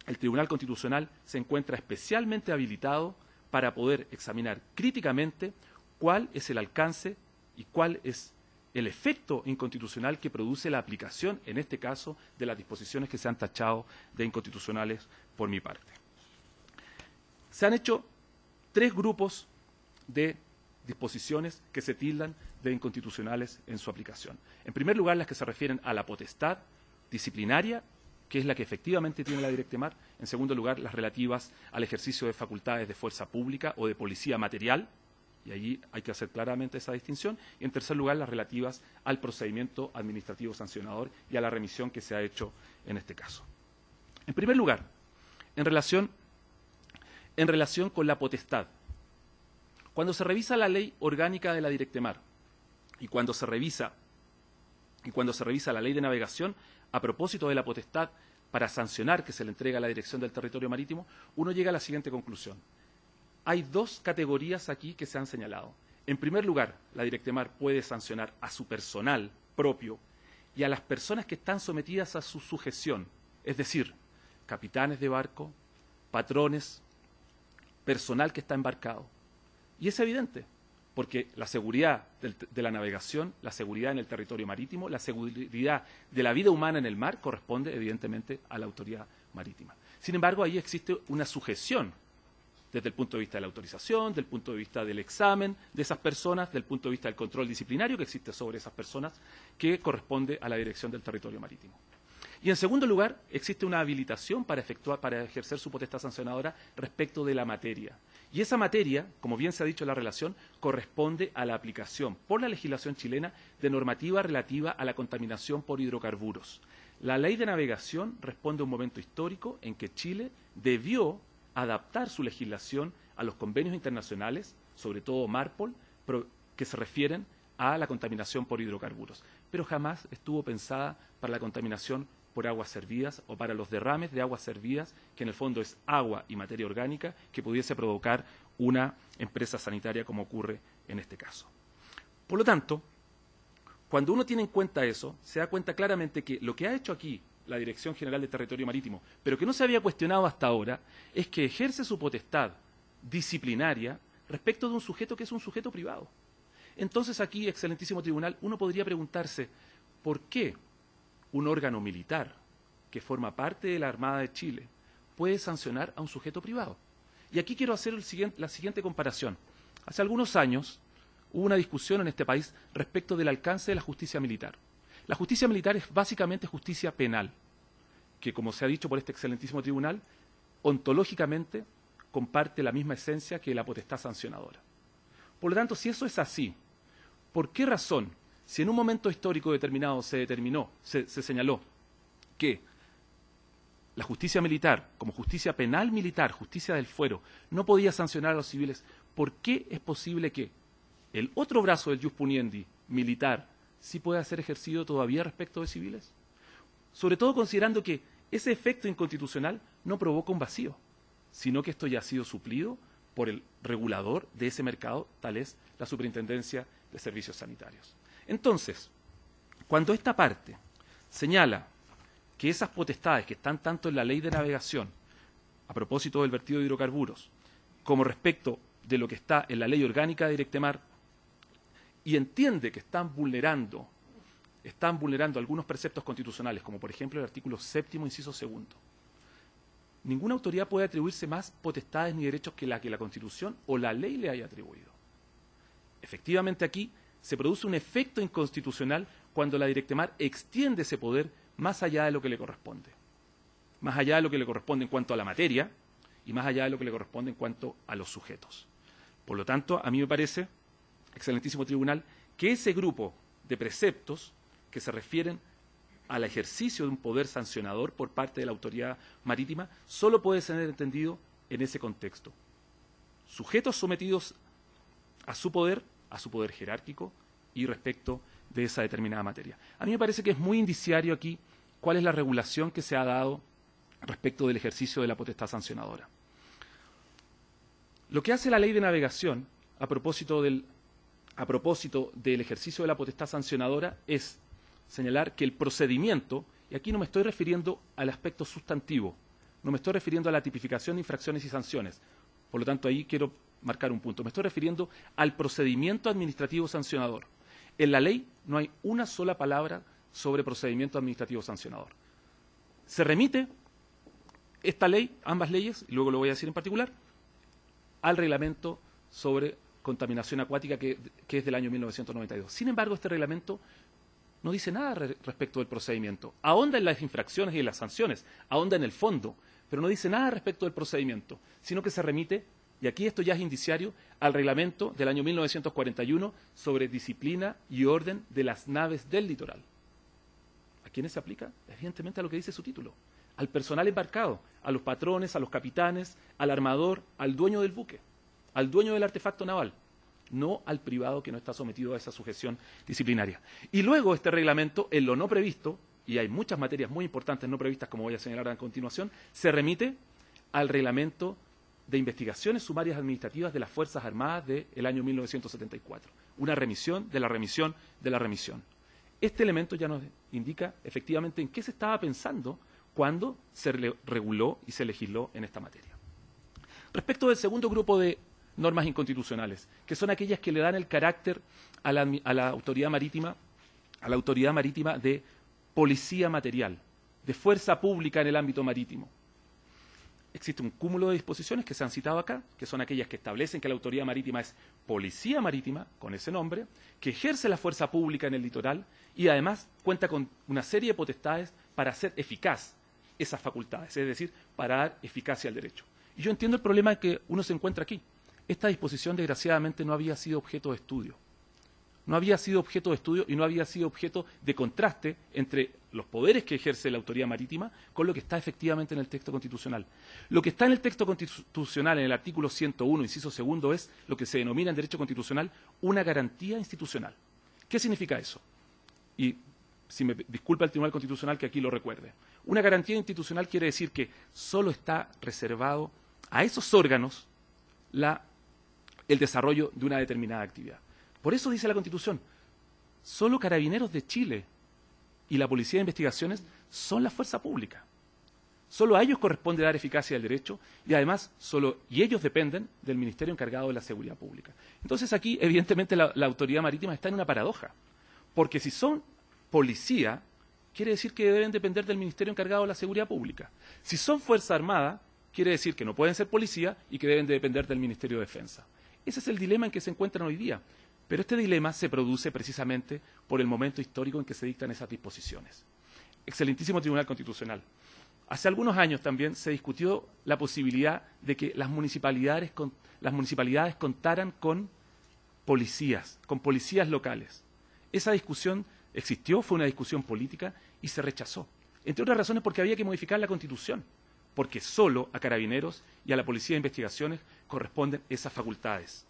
el Tribunal Constitucional se encuentra especialmente habilitado para poder examinar críticamente cuál es el alcance y cuál es el efecto inconstitucional que produce la aplicación, en este caso, de las disposiciones que se han tachado de inconstitucionales por mi parte. Se han hecho 3 grupos de disposiciones que se tildan de inconstitucionales en su aplicación. En primer lugar, las que se refieren a la potestad disciplinaria, que es la que efectivamente tiene la Directemar. En segundo lugar, las relativas al ejercicio de facultades de fuerza pública o de policía material, y allí hay que hacer claramente esa distinción. Y en tercer lugar, las relativas al procedimiento administrativo sancionador y a la remisión que se ha hecho en este caso. En primer lugar, en relación con la potestad. Cuando se revisa la ley orgánica de la Directemar y cuando se revisa la ley de navegación, a propósito de la potestad para sancionar que se le entrega a la Dirección del Territorio Marítimo, uno llega a la siguiente conclusión. Hay 2 categorías aquí que se han señalado. En primer lugar, la Directemar puede sancionar a su personal propio y a las personas que están sometidas a su sujeción, es decir, capitanes de barco, patrones, personal que está embarcado. Y es evidente, porque la seguridad de la navegación, la seguridad en el territorio marítimo, la seguridad de la vida humana en el mar corresponde evidentemente a la autoridad marítima. Sin embargo, ahí existe una sujeción desde el punto de vista de la autorización, del punto de vista del examen de esas personas, del punto de vista del control disciplinario que existe sobre esas personas, que corresponde a la Dirección del Territorio Marítimo. Y en segundo lugar, existe una habilitación para ejercer su potestad sancionadora respecto de la materia. Y esa materia, como bien se ha dicho en la relación, corresponde a la aplicación por la legislación chilena de normativa relativa a la contaminación por hidrocarburos. La ley de navegación responde a un momento histórico en que Chile debió adaptar su legislación a los convenios internacionales, sobre todo MARPOL, que se refieren a la contaminación por hidrocarburos, pero jamás estuvo pensada para la contaminación por aguas servidas o para los derrames de aguas servidas, que en el fondo es agua y materia orgánica que pudiese provocar una empresa sanitaria como ocurre en este caso. Por lo tanto, cuando uno tiene en cuenta eso, se da cuenta claramente que lo que ha hecho aquí la Dirección General de Territorio Marítimo, pero que no se había cuestionado hasta ahora, es que ejerce su potestad disciplinaria respecto de un sujeto que es un sujeto privado. Entonces aquí, excelentísimo tribunal, uno podría preguntarse, ¿por qué un órgano militar que forma parte de la Armada de Chile puede sancionar a un sujeto privado? Y aquí quiero hacer la siguiente comparación. Hace algunos años hubo una discusión en este país respecto del alcance de la justicia militar. La justicia militar es básicamente justicia penal, que, como se ha dicho por este excelentísimo tribunal, ontológicamente comparte la misma esencia que la potestad sancionadora. Por lo tanto, si eso es así, ¿por qué razón, si en un momento histórico determinado se señaló que la justicia militar, como justicia penal militar, justicia del fuero, no podía sancionar a los civiles, ¿por qué es posible que el otro brazo del ius puniendi militar sí pueda ser ejercido todavía respecto de civiles? Sobre todo considerando que ese efecto inconstitucional no provoca un vacío, sino que esto ya ha sido suplido por el regulador de ese mercado, tal es la Superintendencia de Servicios Sanitarios. Entonces, cuando esta parte señala que esas potestades que están tanto en la Ley de Navegación, a propósito del vertido de hidrocarburos, como respecto de lo que está en la Ley Orgánica de Directemar, y entiende que están vulnerando algunos preceptos constitucionales, como por ejemplo el artículo 7º, inciso 2º. Ninguna autoridad puede atribuirse más potestades ni derechos que la Constitución o la ley le haya atribuido. Efectivamente, aquí se produce un efecto inconstitucional cuando la Directemar extiende ese poder más allá de lo que le corresponde. Más allá de lo que le corresponde en cuanto a la materia y más allá de lo que le corresponde en cuanto a los sujetos. Por lo tanto, a mí me parece, excelentísimo tribunal, que ese grupo de preceptos que se refieren al ejercicio de un poder sancionador por parte de la autoridad marítima solo puede ser entendido en ese contexto. Sujetos sometidos a su poder jerárquico y respecto de esa determinada materia. A mí me parece que es muy indiciario aquí cuál es la regulación que se ha dado respecto del ejercicio de la potestad sancionadora. Lo que hace la Ley de Navegación a propósito del ejercicio de la potestad sancionadora es señalar que el procedimiento, y aquí no me estoy refiriendo al aspecto sustantivo, no me estoy refiriendo a la tipificación de infracciones y sanciones, por lo tanto ahí quiero marcar un punto, me estoy refiriendo al procedimiento administrativo sancionador. En la ley no hay una sola palabra sobre procedimiento administrativo sancionador. Se remite esta ley, ambas leyes, y luego lo voy a decir en particular, al reglamento sobre contaminación acuática que es del año 1992. Sin embargo, este reglamento no dice nada respecto del procedimiento. Ahonda en las infracciones y en las sanciones, ahonda en el fondo, pero no dice nada respecto del procedimiento, sino que se remite, y aquí esto ya es indiciario, al reglamento del año 1941 sobre disciplina y orden de las naves del litoral. ¿A quiénes se aplica? Evidentemente a lo que dice su título, al personal embarcado, a los patrones, a los capitanes, al armador, al dueño del buque, al dueño del artefacto naval, no al privado que no está sometido a esa sujeción disciplinaria. Y luego este reglamento, en lo no previsto, y hay muchas materias muy importantes no previstas, como voy a señalar a continuación, se remite al reglamento de investigaciones sumarias administrativas de las Fuerzas Armadas del año 1974. Una remisión de la remisión de la remisión. Este elemento ya nos indica efectivamente en qué se estaba pensando cuando se reguló y se legisló en esta materia. Respecto del segundo grupo de normas inconstitucionales, que son aquellas que le dan el carácter a la autoridad marítima de policía material, de fuerza pública en el ámbito marítimo. Existe un cúmulo de disposiciones que se han citado acá, que son aquellas que establecen que la autoridad marítima es policía marítima, con ese nombre, que ejerce la fuerza pública en el litoral y además cuenta con una serie de potestades para hacer eficaz esas facultades, es decir, para dar eficacia al derecho. Y yo entiendo el problema que uno se encuentra aquí. Esta disposición, desgraciadamente, no había sido objeto de estudio. No había sido objeto de estudio y no había sido objeto de contraste entre los poderes que ejerce la autoridad marítima con lo que está efectivamente en el texto constitucional. Lo que está en el texto constitucional, en el artículo 101, inciso 2, es lo que se denomina en derecho constitucional una garantía institucional. ¿Qué significa eso? Y si me disculpa el Tribunal Constitucional que aquí lo recuerde. Una garantía institucional quiere decir que solo está reservado a esos órganos el desarrollo de una determinada actividad. Por eso dice la Constitución, solo Carabineros de Chile y la Policía de Investigaciones son la fuerza pública. Solo a ellos corresponde dar eficacia al derecho y además y ellos dependen del Ministerio encargado de la Seguridad Pública. Entonces aquí, evidentemente, la autoridad marítima está en una paradoja, porque si son policía, quiere decir que deben depender del Ministerio encargado de la Seguridad Pública. Si son Fuerza Armada, quiere decir que no pueden ser policía y que deben de depender del Ministerio de Defensa. Ese es el dilema en que se encuentran hoy día. Pero este dilema se produce precisamente por el momento histórico en que se dictan esas disposiciones. Excelentísimo Tribunal Constitucional. Hace algunos años también se discutió la posibilidad de que las municipalidades contaran con policías locales. Esa discusión existió, fue una discusión política y se rechazó. Entre otras razones porque había que modificar la Constitución, porque solo a Carabineros y a la Policía de Investigaciones corresponden esas facultades.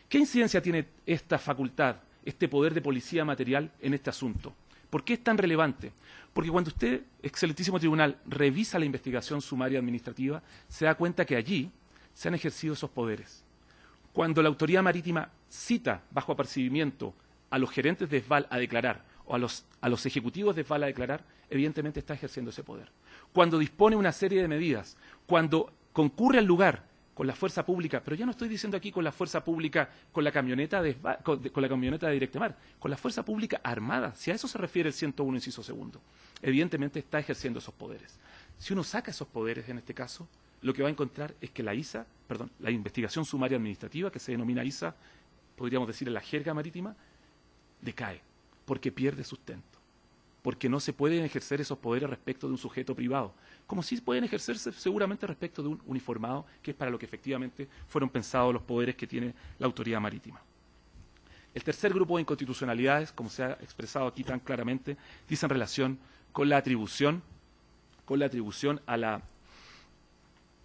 ¿Qué incidencia tiene esta facultad, este poder de policía material en este asunto? ¿Por qué es tan relevante? Porque cuando usted, excelentísimo tribunal, revisa la investigación sumaria administrativa, se da cuenta que allí se han ejercido esos poderes. Cuando la autoridad marítima cita bajo apercibimiento a los gerentes de SVAL a declarar o a los ejecutivos de SVAL a declarar, evidentemente está ejerciendo ese poder. Cuando dispone una serie de medidas, cuando concurre al lugar con la fuerza pública, pero ya no estoy diciendo aquí con la fuerza pública, con la camioneta de SVAL, con la camioneta de Directemar, con la fuerza pública armada, si a eso se refiere el 101 inciso segundo, evidentemente está ejerciendo esos poderes. Si uno saca esos poderes en este caso, lo que va a encontrar es que la investigación sumaria administrativa, que se denomina ISA, podríamos decir en la jerga marítima, decae, porque pierde sustento, porque no se pueden ejercer esos poderes respecto de un sujeto privado, como sí pueden ejercerse seguramente respecto de un uniformado, que es para lo que efectivamente fueron pensados los poderes que tiene la autoridad marítima. El tercer grupo de inconstitucionalidades, como se ha expresado aquí tan claramente, dice en relación con la atribución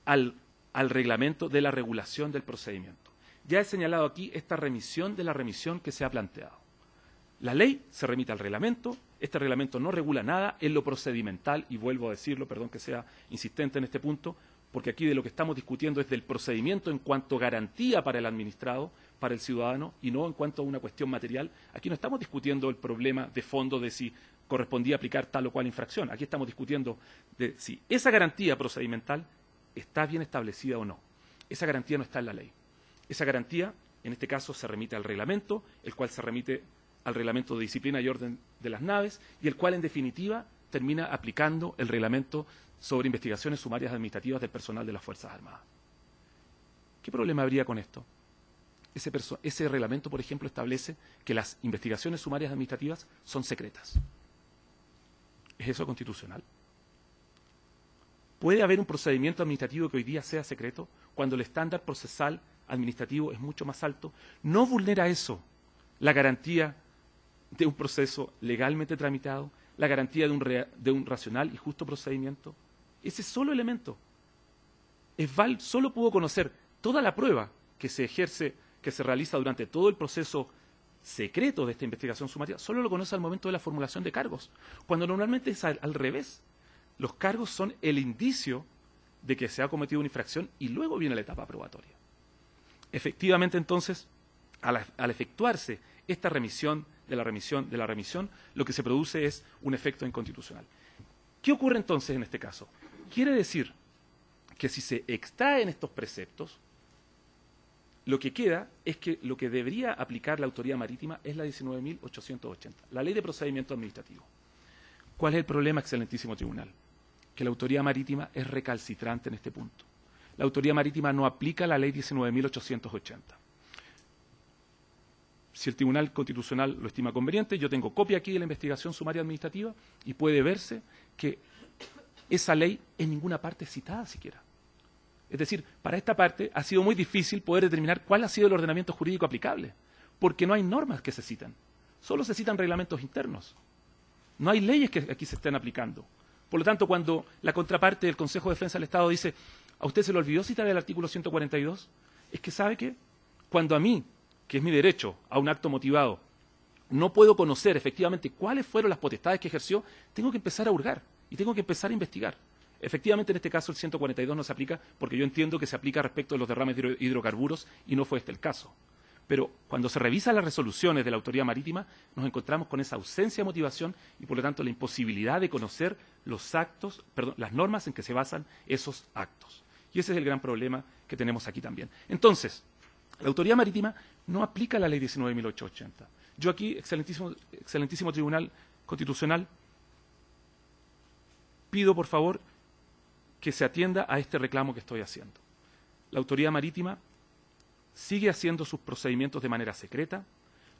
al reglamento de la regulación del procedimiento. Ya he señalado aquí esta remisión de la remisión que se ha planteado. La ley se remite al reglamento, este reglamento no regula nada en lo procedimental, y vuelvo a decirlo, perdón que sea insistente en este punto, porque aquí de lo que estamos discutiendo es del procedimiento en cuanto garantía para el administrado, para el ciudadano, y no en cuanto a una cuestión material. Aquí no estamos discutiendo el problema de fondo de si correspondía aplicar tal o cual infracción. Aquí estamos discutiendo de si esa garantía procedimental está bien establecida o no. Esa garantía no está en la ley. Esa garantía, en este caso, se remite al reglamento, el cual se remite al reglamento de disciplina y orden de las naves, y el cual, en definitiva, termina aplicando el reglamento sobre investigaciones sumarias administrativas del personal de las Fuerzas Armadas. ¿Qué problema habría con esto? Ese reglamento, por ejemplo, establece que las investigaciones sumarias administrativas son secretas. ¿Es eso constitucional? ¿Puede haber un procedimiento administrativo que hoy día sea secreto cuando el estándar procesal administrativo es mucho más alto? ¿No vulnera eso la garantía de un proceso legalmente tramitado, la garantía de un racional y justo procedimiento? Ese solo elemento. SVAL solo pudo conocer toda la prueba que se ejerce, que se realiza durante todo el proceso secreto de esta investigación sumaria, solo lo conoce al momento de la formulación de cargos, cuando normalmente es al revés. Los cargos son el indicio de que se ha cometido una infracción y luego viene la etapa probatoria. Efectivamente, entonces, al efectuarse esta remisión de la remisión, lo que se produce es un efecto inconstitucional. ¿Qué ocurre entonces en este caso? Quiere decir que si se extraen estos preceptos, lo que queda es que lo que debería aplicar la autoridad marítima es la 19.880, la Ley de Procedimiento Administrativo. ¿Cuál es el problema, excelentísimo tribunal? Que la autoridad marítima es recalcitrante en este punto. La autoridad marítima no aplica la Ley 19.880. Si el Tribunal Constitucional lo estima conveniente, yo tengo copia aquí de la investigación sumaria administrativa y puede verse que esa ley en ninguna parte es citada siquiera. Es decir, para esta parte ha sido muy difícil poder determinar cuál ha sido el ordenamiento jurídico aplicable, porque no hay normas que se citan, solo se citan reglamentos internos. No hay leyes que aquí se estén aplicando. Por lo tanto, cuando la contraparte del Consejo de Defensa del Estado dice, ¿a usted se le olvidó citar el artículo 142? Es que sabe que cuando a mí, que es mi derecho a un acto motivado, no puedo conocer efectivamente cuáles fueron las potestades que ejerció, tengo que empezar a hurgar y tengo que empezar a investigar. Efectivamente, en este caso el 142 no se aplica porque yo entiendo que se aplica respecto de los derrames de hidrocarburos y no fue este el caso. Pero cuando se revisan las resoluciones de la autoridad marítima, nos encontramos con esa ausencia de motivación y, por lo tanto, la imposibilidad de conocer las normas en que se basan esos actos. Y ese es el gran problema que tenemos aquí también. Entonces, la autoridad marítima no aplica la ley 19.880. Yo aquí, excelentísimo Tribunal Constitucional, pido, por favor, que se atienda a este reclamo que estoy haciendo. La autoridad marítima sigue haciendo sus procedimientos de manera secreta,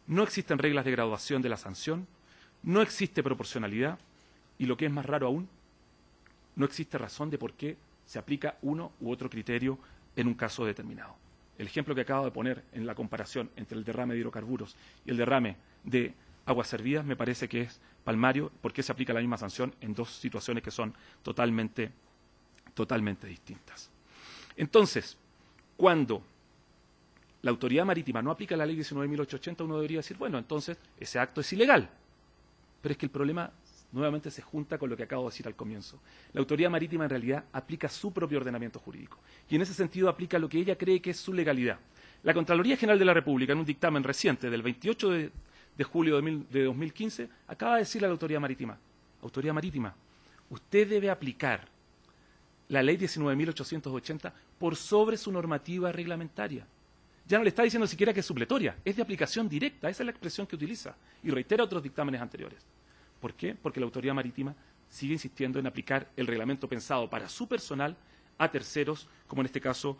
no existen reglas de graduación de la sanción, no existe proporcionalidad y, lo que es más raro aún, no existe razón de por qué se aplica uno u otro criterio en un caso determinado. El ejemplo que acabo de poner en la comparación entre el derrame de hidrocarburos y el derrame de aguas servidas me parece que es palmario porque se aplica la misma sanción en dos situaciones que son totalmente distintas. Entonces, cuando la autoridad marítima no aplica la ley 19.880, uno debería decir, bueno, entonces ese acto es ilegal. Pero es que el problema nuevamente se junta con lo que acabo de decir al comienzo. La autoridad marítima en realidad aplica su propio ordenamiento jurídico y en ese sentido aplica lo que ella cree que es su legalidad. La Contraloría General de la República, en un dictamen reciente del 28 de julio de 2015, acaba de decirle a la Autoridad Marítima, usted debe aplicar la Ley 19.880 por sobre su normativa reglamentaria. Ya no le está diciendo siquiera que es supletoria, es de aplicación directa, esa es la expresión que utiliza, y reitera otros dictámenes anteriores. ¿Por qué? Porque la Autoridad Marítima sigue insistiendo en aplicar el reglamento pensado para su personal a terceros, como en este caso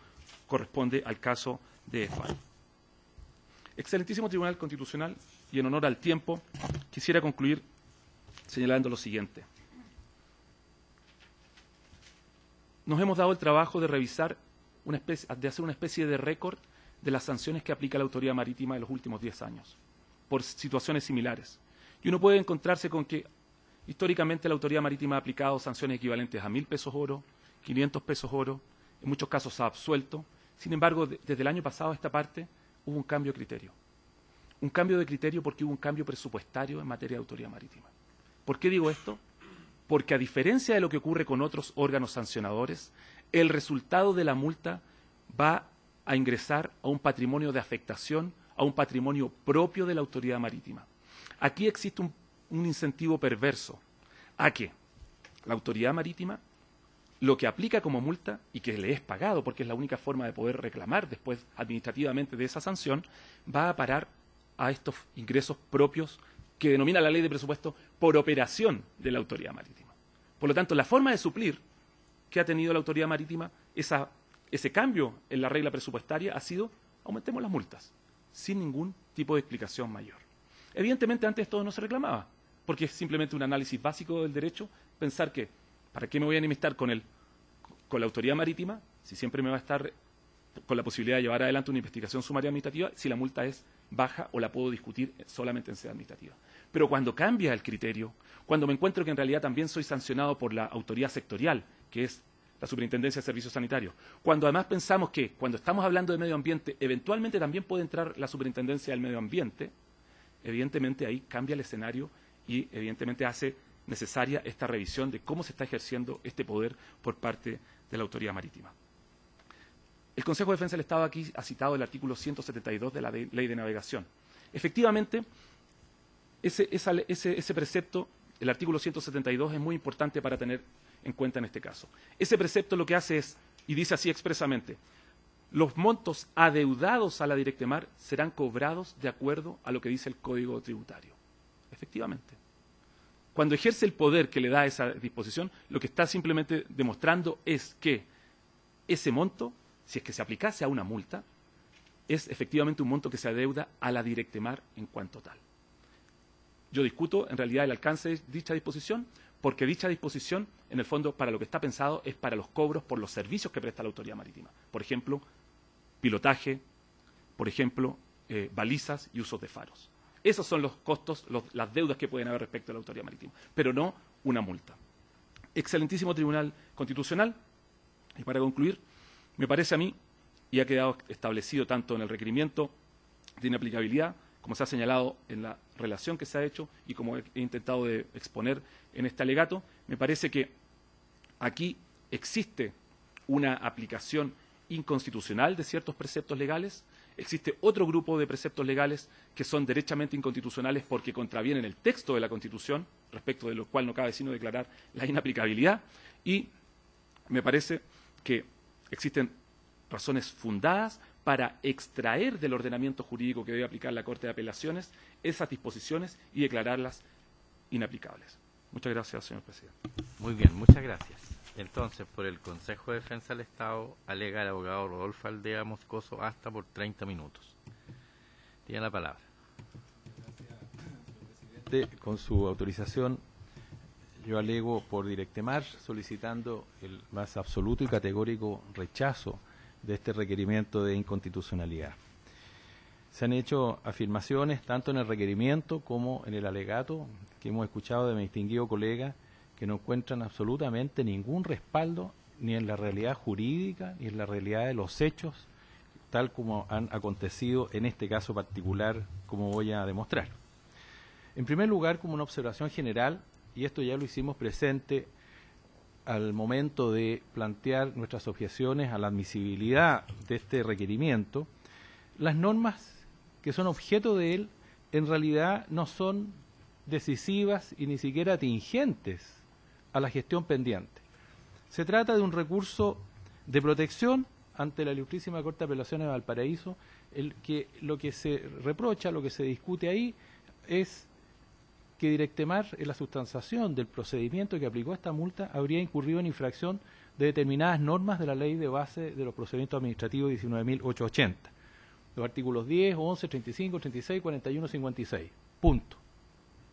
corresponde al caso de ESVAL. Excelentísimo Tribunal Constitucional, y en honor al tiempo, quisiera concluir señalando lo siguiente. Nos hemos dado el trabajo de revisar, de hacer una especie de récord de las sanciones que aplica la Autoridad Marítima en los últimos 10 años, por situaciones similares. Y uno puede encontrarse con que históricamente la Autoridad Marítima ha aplicado sanciones equivalentes a 1.000 pesos oro, 500 pesos oro, en muchos casos ha absuelto. Sin embargo, desde el año pasado a esta parte hubo un cambio de criterio. Un cambio de criterio porque hubo un cambio presupuestario en materia de Autoridad Marítima. ¿Por qué digo esto? Porque a diferencia de lo que ocurre con otros órganos sancionadores, el resultado de la multa va a ingresar a un patrimonio de afectación, a un patrimonio propio de la Autoridad Marítima. Aquí existe un incentivo perverso a que la Autoridad Marítima lo que aplica como multa y que le es pagado, porque es la única forma de poder reclamar después administrativamente de esa sanción, va a parar a estos ingresos propios que denomina la ley de presupuesto por operación de la Autoridad Marítima. Por lo tanto, la forma de suplir que ha tenido la Autoridad Marítima ese cambio en la regla presupuestaria ha sido aumentemos las multas, sin ningún tipo de explicación mayor. Evidentemente, antes todo no se reclamaba, porque es simplemente un análisis básico del derecho pensar que ¿para qué me voy a enemistar con la Autoridad Marítima si siempre me va a estar con la posibilidad de llevar adelante una investigación sumaria administrativa si la multa es baja o la puedo discutir solamente en sede administrativa? Pero cuando cambia el criterio, cuando me encuentro que en realidad también soy sancionado por la autoridad sectorial, que es la Superintendencia de Servicios Sanitarios, cuando además pensamos que cuando estamos hablando de medio ambiente, eventualmente también puede entrar la Superintendencia del Medio Ambiente, evidentemente ahí cambia el escenario y evidentemente hace necesaria esta revisión de cómo se está ejerciendo este poder por parte de la Autoridad Marítima. El Consejo de Defensa del Estado aquí ha citado el artículo 172 de la Ley de Navegación. Efectivamente, ese precepto, el artículo 172, es muy importante para tener en cuenta en este caso. Ese precepto lo que hace es, y dice así expresamente, los montos adeudados a la Directemar serán cobrados de acuerdo a lo que dice el Código Tributario. Efectivamente. Cuando ejerce el poder que le da esa disposición, lo que está simplemente demostrando es que ese monto, si es que se aplicase a una multa, es efectivamente un monto que se adeuda a la Directemar en cuanto tal. Yo discuto en realidad el alcance de dicha disposición, porque dicha disposición, en el fondo, para lo que está pensado es para los cobros por los servicios que presta la Autoridad Marítima. Por ejemplo, pilotaje, por ejemplo, balizas y usos de faros. Esos son los costos, las deudas que pueden haber respecto a la Autoridad Marítima, pero no una multa. Excelentísimo Tribunal Constitucional, y para concluir, me parece a mí, y ha quedado establecido tanto en el requerimiento de inaplicabilidad, como se ha señalado en la relación que se ha hecho y como he intentado de exponer en este alegato, me parece que aquí existe una aplicación inconstitucional de ciertos preceptos legales. Existe otro grupo de preceptos legales que son derechamente inconstitucionales porque contravienen el texto de la Constitución, respecto de lo cual no cabe sino declarar la inaplicabilidad, y me parece que existen razones fundadas para extraer del ordenamiento jurídico que debe aplicar la Corte de Apelaciones esas disposiciones y declararlas inaplicables. Muchas gracias, señor presidente. Muy bien, muchas gracias. Entonces, por el Consejo de Defensa del Estado, alega el abogado Rodolfo Aldea Moscoso hasta por 30 minutos. Tiene la palabra. Con su autorización, yo alego por Directemar solicitando el más absoluto y categórico rechazo de este requerimiento de inconstitucionalidad. Se han hecho afirmaciones tanto en el requerimiento como en el alegato que hemos escuchado de mi distinguido colega que no encuentran absolutamente ningún respaldo ni en la realidad jurídica ni en la realidad de los hechos tal como han acontecido en este caso particular, como voy a demostrar. En primer lugar, como una observación general, y esto ya lo hicimos presente al momento de plantear nuestras objeciones a la admisibilidad de este requerimiento, las normas que son objeto de él en realidad no son decisivas y ni siquiera atingentes a la gestión pendiente. Se trata de un recurso de protección ante la Ilustrísima Corte de Apelaciones de Valparaíso. Lo que se reprocha, lo que se discute ahí es que Directemar, en la sustanciación del procedimiento que aplicó esta multa, habría incurrido en infracción de determinadas normas de la Ley de Base de los Procedimientos Administrativos 19.880, los artículos 10, 11, 35, 36, 41, 56. Punto.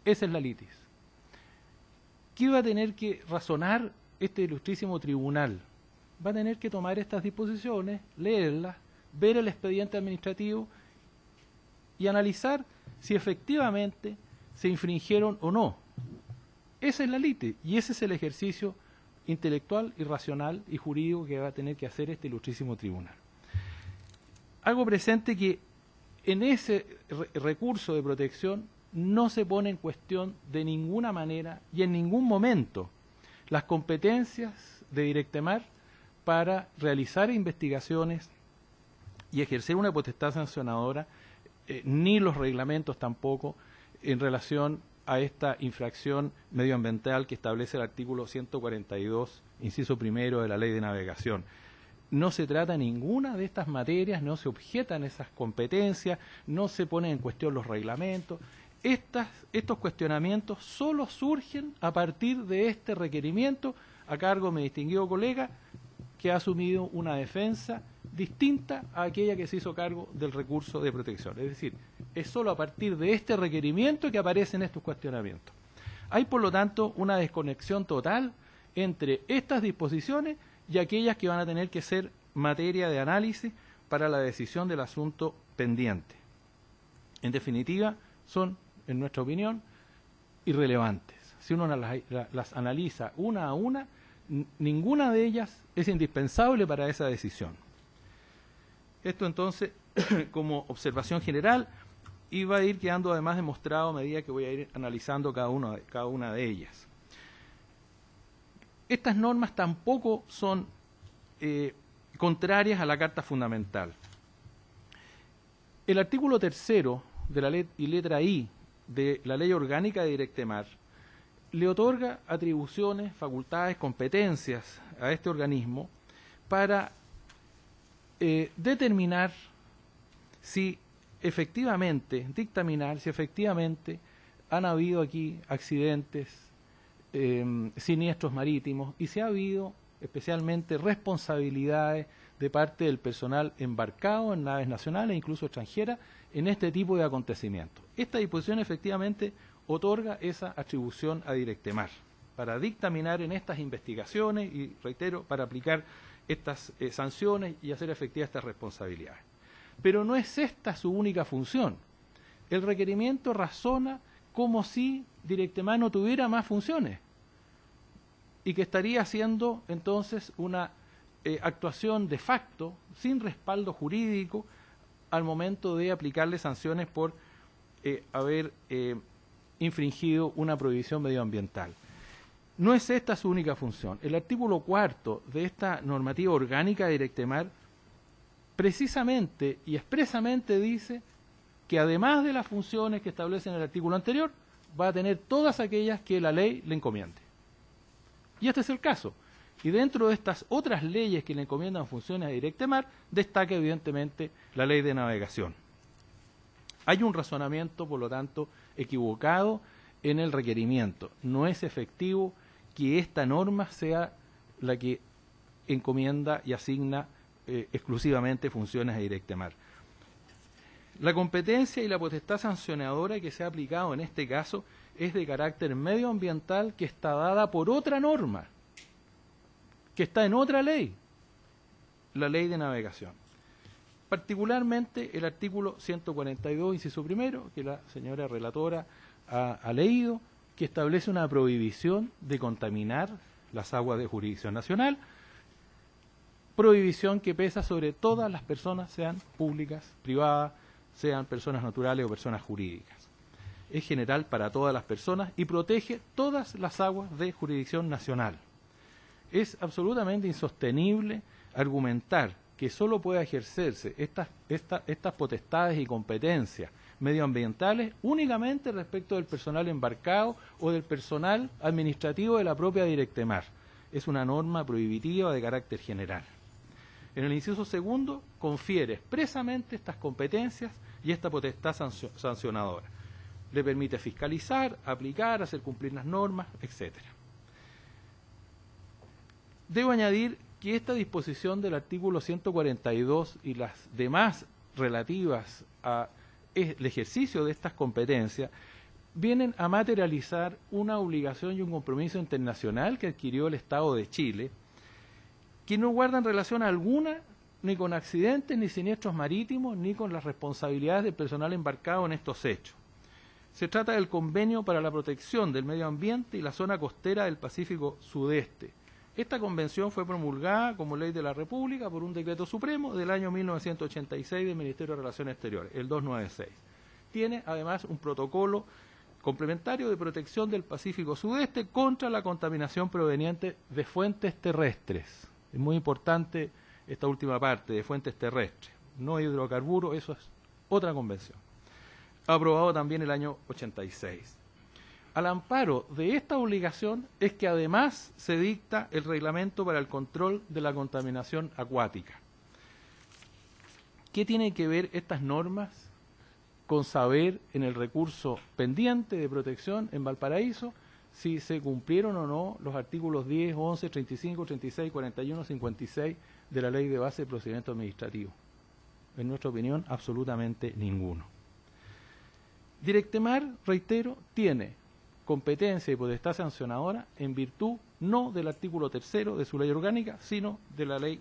Esa es la litis. ¿Qué va a tener que razonar este ilustrísimo tribunal? Va a tener que tomar estas disposiciones, leerlas, ver el expediente administrativo y analizar si efectivamente se infringieron o no. Esa es la litis y ese es el ejercicio intelectual y racional y jurídico que va a tener que hacer este ilustrísimo tribunal. Hago presente que en ese recurso de protección no se pone en cuestión de ninguna manera y en ningún momento las competencias de Directemar para realizar investigaciones y ejercer una potestad sancionadora, ni los reglamentos tampoco en relación a esta infracción medioambiental que establece el artículo 142, inciso primero de la Ley de Navegación. No se trata ninguna de estas materias, no se objetan esas competencias, no se ponen en cuestión los reglamentos. Estos cuestionamientos solo surgen a partir de este requerimiento a cargo de mi distinguido colega que ha asumido una defensa distinta a aquella que se hizo cargo del recurso de protección. Es decir, es solo a partir de este requerimiento que aparecen estos cuestionamientos. Hay, por lo tanto, una desconexión total entre estas disposiciones y aquellas que van a tener que ser materia de análisis para la decisión del asunto pendiente. En definitiva, son, en nuestra opinión, irrelevantes. Si uno las analiza una a una, ninguna de ellas es indispensable para esa decisión. Esto entonces, como observación general, y va a ir quedando además demostrado a medida que voy a ir analizando cada una de ellas. Estas normas tampoco son contrarias a la Carta Fundamental. El artículo 3º de la ley y letra I de la Ley Orgánica de Directemar le otorga atribuciones, facultades, competencias a este organismo para determinar si efectivamente, dictaminar si efectivamente han habido aquí accidentes, siniestros marítimos y si ha habido especialmente responsabilidades de parte del personal embarcado en naves nacionales e incluso extranjeras en este tipo de acontecimientos. Esta disposición efectivamente otorga esa atribución a Directemar para dictaminar en estas investigaciones y, reitero, para aplicar estas sanciones y hacer efectivas estas responsabilidades. Pero no es esta su única función. El requerimiento razona como si Directemar no tuviera más funciones y que estaría haciendo entonces una actuación de facto, sin respaldo jurídico, al momento de aplicarle sanciones por haber infringido una prohibición medioambiental. No es esta su única función. El artículo 4 de esta normativa orgánica de Directemar precisamente y expresamente dice que además de las funciones que establece en el artículo anterior, va a tener todas aquellas que la ley le encomiende. Y este es el caso. Y dentro de estas otras leyes que le encomiendan funciones a Directemar, destaca evidentemente la Ley de Navegación. Hay un razonamiento, por lo tanto, equivocado en el requerimiento. No es efectivo que esta norma sea la que encomienda y asigna exclusivamente funciones a Directemar. La competencia y la potestad sancionadora que se ha aplicado en este caso es de carácter medioambiental que está dada por otra norma, que está en otra ley, la Ley de Navegación. Particularmente el artículo 142, inciso primero, que la señora relatora ha leído, que establece una prohibición de contaminar las aguas de jurisdicción nacional, prohibición que pesa sobre todas las personas, sean públicas, privadas, sean personas naturales o personas jurídicas. Es general para todas las personas y protege todas las aguas de jurisdicción nacional. Es absolutamente insostenible argumentar que solo pueda ejercerse estas potestades y competencias medioambientales únicamente respecto del personal embarcado o del personal administrativo de la propia Directemar. Es una norma prohibitiva de carácter general. En el inciso segundo confiere expresamente estas competencias y esta potestad sancionadora. Le permite fiscalizar, aplicar, hacer cumplir las normas, etc. Debo añadir que esta disposición del artículo 142 y las demás relativas al ejercicio de estas competencias vienen a materializar una obligación y un compromiso internacional que adquirió el Estado de Chile, que no guardan relación alguna ni con accidentes ni siniestros marítimos, ni con las responsabilidades del personal embarcado en estos hechos. Se trata del Convenio para la Protección del Medio Ambiente y la Zona Costera del Pacífico Sudeste. Esta convención fue promulgada como ley de la República por un decreto supremo del año 1986 del Ministerio de Relaciones Exteriores, el 296. Tiene además un protocolo complementario de protección del Pacífico Sudeste contra la contaminación proveniente de fuentes terrestres. Es muy importante esta última parte, de fuentes terrestres, no hidrocarburos, eso es otra convención. Aprobado también el año 86. Al amparo de esta obligación es que además se dicta el reglamento para el control de la contaminación acuática. ¿Qué tienen que ver estas normas con saber en el recurso pendiente de protección en Valparaíso si se cumplieron o no los artículos 10, 11, 35, 36, 41, 56 de la Ley de Base de Procedimiento Administrativo? En nuestra opinión, absolutamente ninguno. Directemar, reitero, tiene competencia y potestad sancionadora en virtud no del artículo 3 de su ley orgánica, sino de la Ley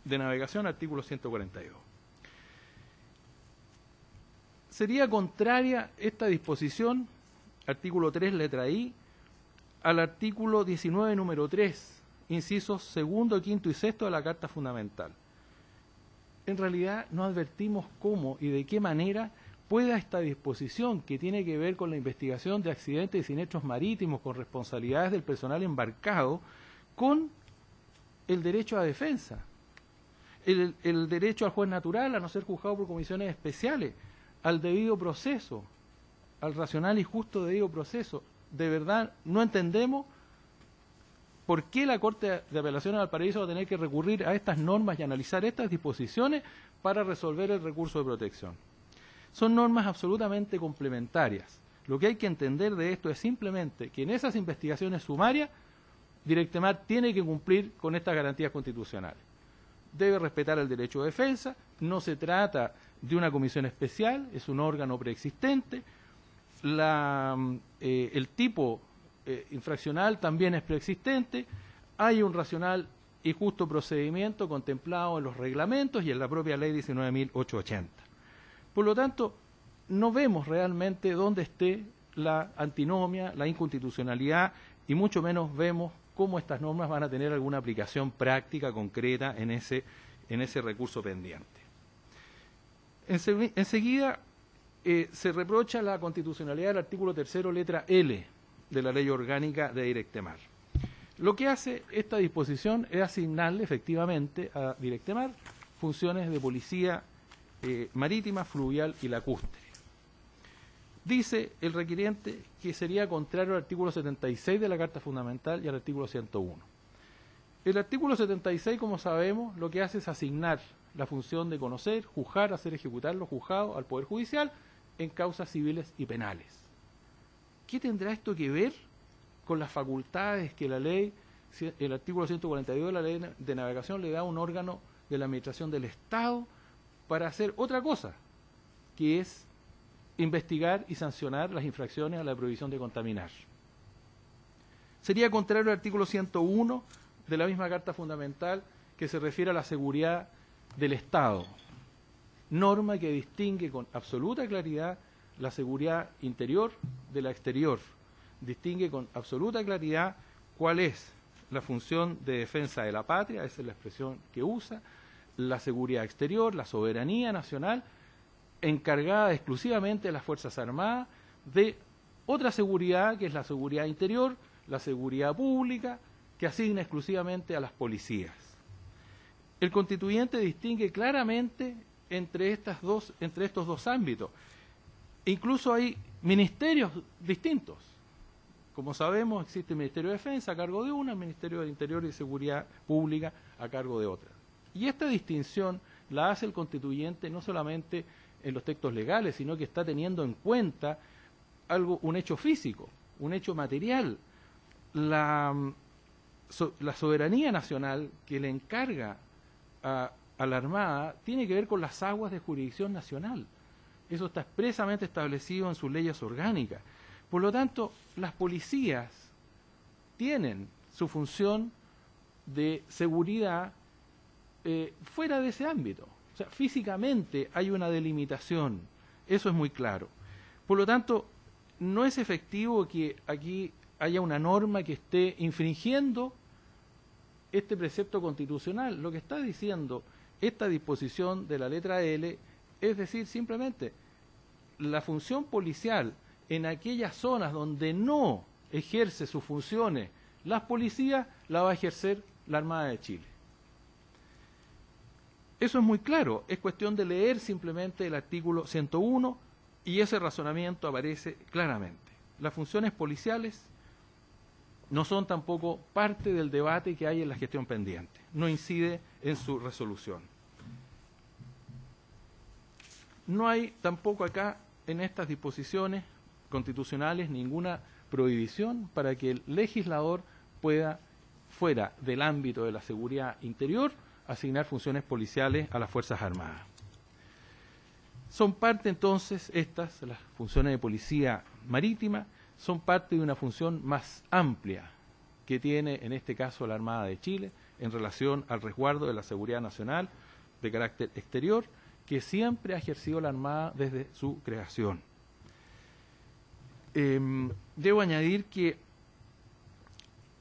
de Navegación, artículo 142. Sería contraria esta disposición, artículo 3, letra I, al artículo 19, número 3, incisos segundo, quinto y sexto de la Carta Fundamental. En realidad no advertimos cómo y de qué manera pueda esta disposición, que tiene que ver con la investigación de accidentes y siniestros marítimos con responsabilidades del personal embarcado, con el derecho a defensa, el derecho al juez natural a no ser juzgado por comisiones especiales, al debido proceso, al racional y justo debido proceso. De verdad no entendemos por qué la Corte de Apelaciones de Valparaíso va a tener que recurrir a estas normas y analizar estas disposiciones para resolver el recurso de protección. Son normas absolutamente complementarias. Lo que hay que entender de esto es simplemente que en esas investigaciones sumarias, Directemar tiene que cumplir con estas garantías constitucionales. Debe respetar el derecho de defensa, no se trata de una comisión especial, es un órgano preexistente, el tipo infraccional también es preexistente, hay un racional y justo procedimiento contemplado en los reglamentos y en la propia ley 19.880. Por lo tanto, no vemos realmente dónde esté la antinomia, la inconstitucionalidad, y mucho menos vemos cómo estas normas van a tener alguna aplicación práctica, concreta, en ese recurso pendiente. Enseguida, se reprocha la constitucionalidad del artículo 3, letra L, de la Ley Orgánica de Directemar. Lo que hace esta disposición es asignarle efectivamente a Directemar funciones de policía marítima, fluvial y lacustre. Dice el requiriente que sería contrario al artículo 76 de la Carta Fundamental y al artículo 101. El artículo 76, como sabemos, lo que hace es asignar la función de conocer, juzgar, hacer ejecutar los juzgados al Poder Judicial en causas civiles y penales. ¿Qué tendrá esto que ver con las facultades que la ley, el artículo 142 de la Ley de Navegación le da a un órgano de la Administración del Estado para hacer otra cosa, que es investigar y sancionar las infracciones a la prohibición de contaminar? Sería contrario al artículo 101 de la misma Carta Fundamental, que se refiere a la seguridad del Estado, norma que distingue con absoluta claridad la seguridad interior de la exterior, distingue con absoluta claridad cuál es la función de defensa de la patria, esa es la expresión que usa, la seguridad exterior, la soberanía nacional, encargada exclusivamente de las Fuerzas Armadas, de otra seguridad que es la seguridad interior, la seguridad pública, que asigna exclusivamente a las policías. el constituyente distingue claramente entre estos dos ámbitos. Incluso hay ministerios distintos. Como sabemos, existe el Ministerio de Defensa a cargo de una, el Ministerio de Interior y Seguridad Pública a cargo de otra. Y esta distinción la hace el constituyente no solamente en los textos legales, sino que está teniendo en cuenta un hecho físico, un hecho material. La soberanía nacional que le encarga a la Armada tiene que ver con las aguas de jurisdicción nacional. Eso está expresamente establecido en sus leyes orgánicas. Por lo tanto, las policías tienen su función de seguridad fuera de ese ámbito. O sea, físicamente hay una delimitación, eso es muy claro. Por lo tanto, no es efectivo que aquí haya una norma que esté infringiendo este precepto constitucional. Lo que está diciendo esta disposición de la letra L es decir, simplemente, la función policial en aquellas zonas donde no ejerce sus funciones las policías, la va a ejercer la Armada de Chile. Eso es muy claro, es cuestión de leer simplemente el artículo 101 y ese razonamiento aparece claramente. Las funciones policiales no son tampoco parte del debate que hay en la gestión pendiente, no incide en su resolución. No hay tampoco acá en estas disposiciones constitucionales ninguna prohibición para que el legislador pueda, fuera del ámbito de la seguridad interior, asignar funciones policiales a las Fuerzas Armadas. Son parte entonces las funciones de policía marítima, son parte de una función más amplia que tiene en este caso la Armada de Chile en relación al resguardo de la seguridad nacional de carácter exterior que siempre ha ejercido la Armada desde su creación. Debo añadir que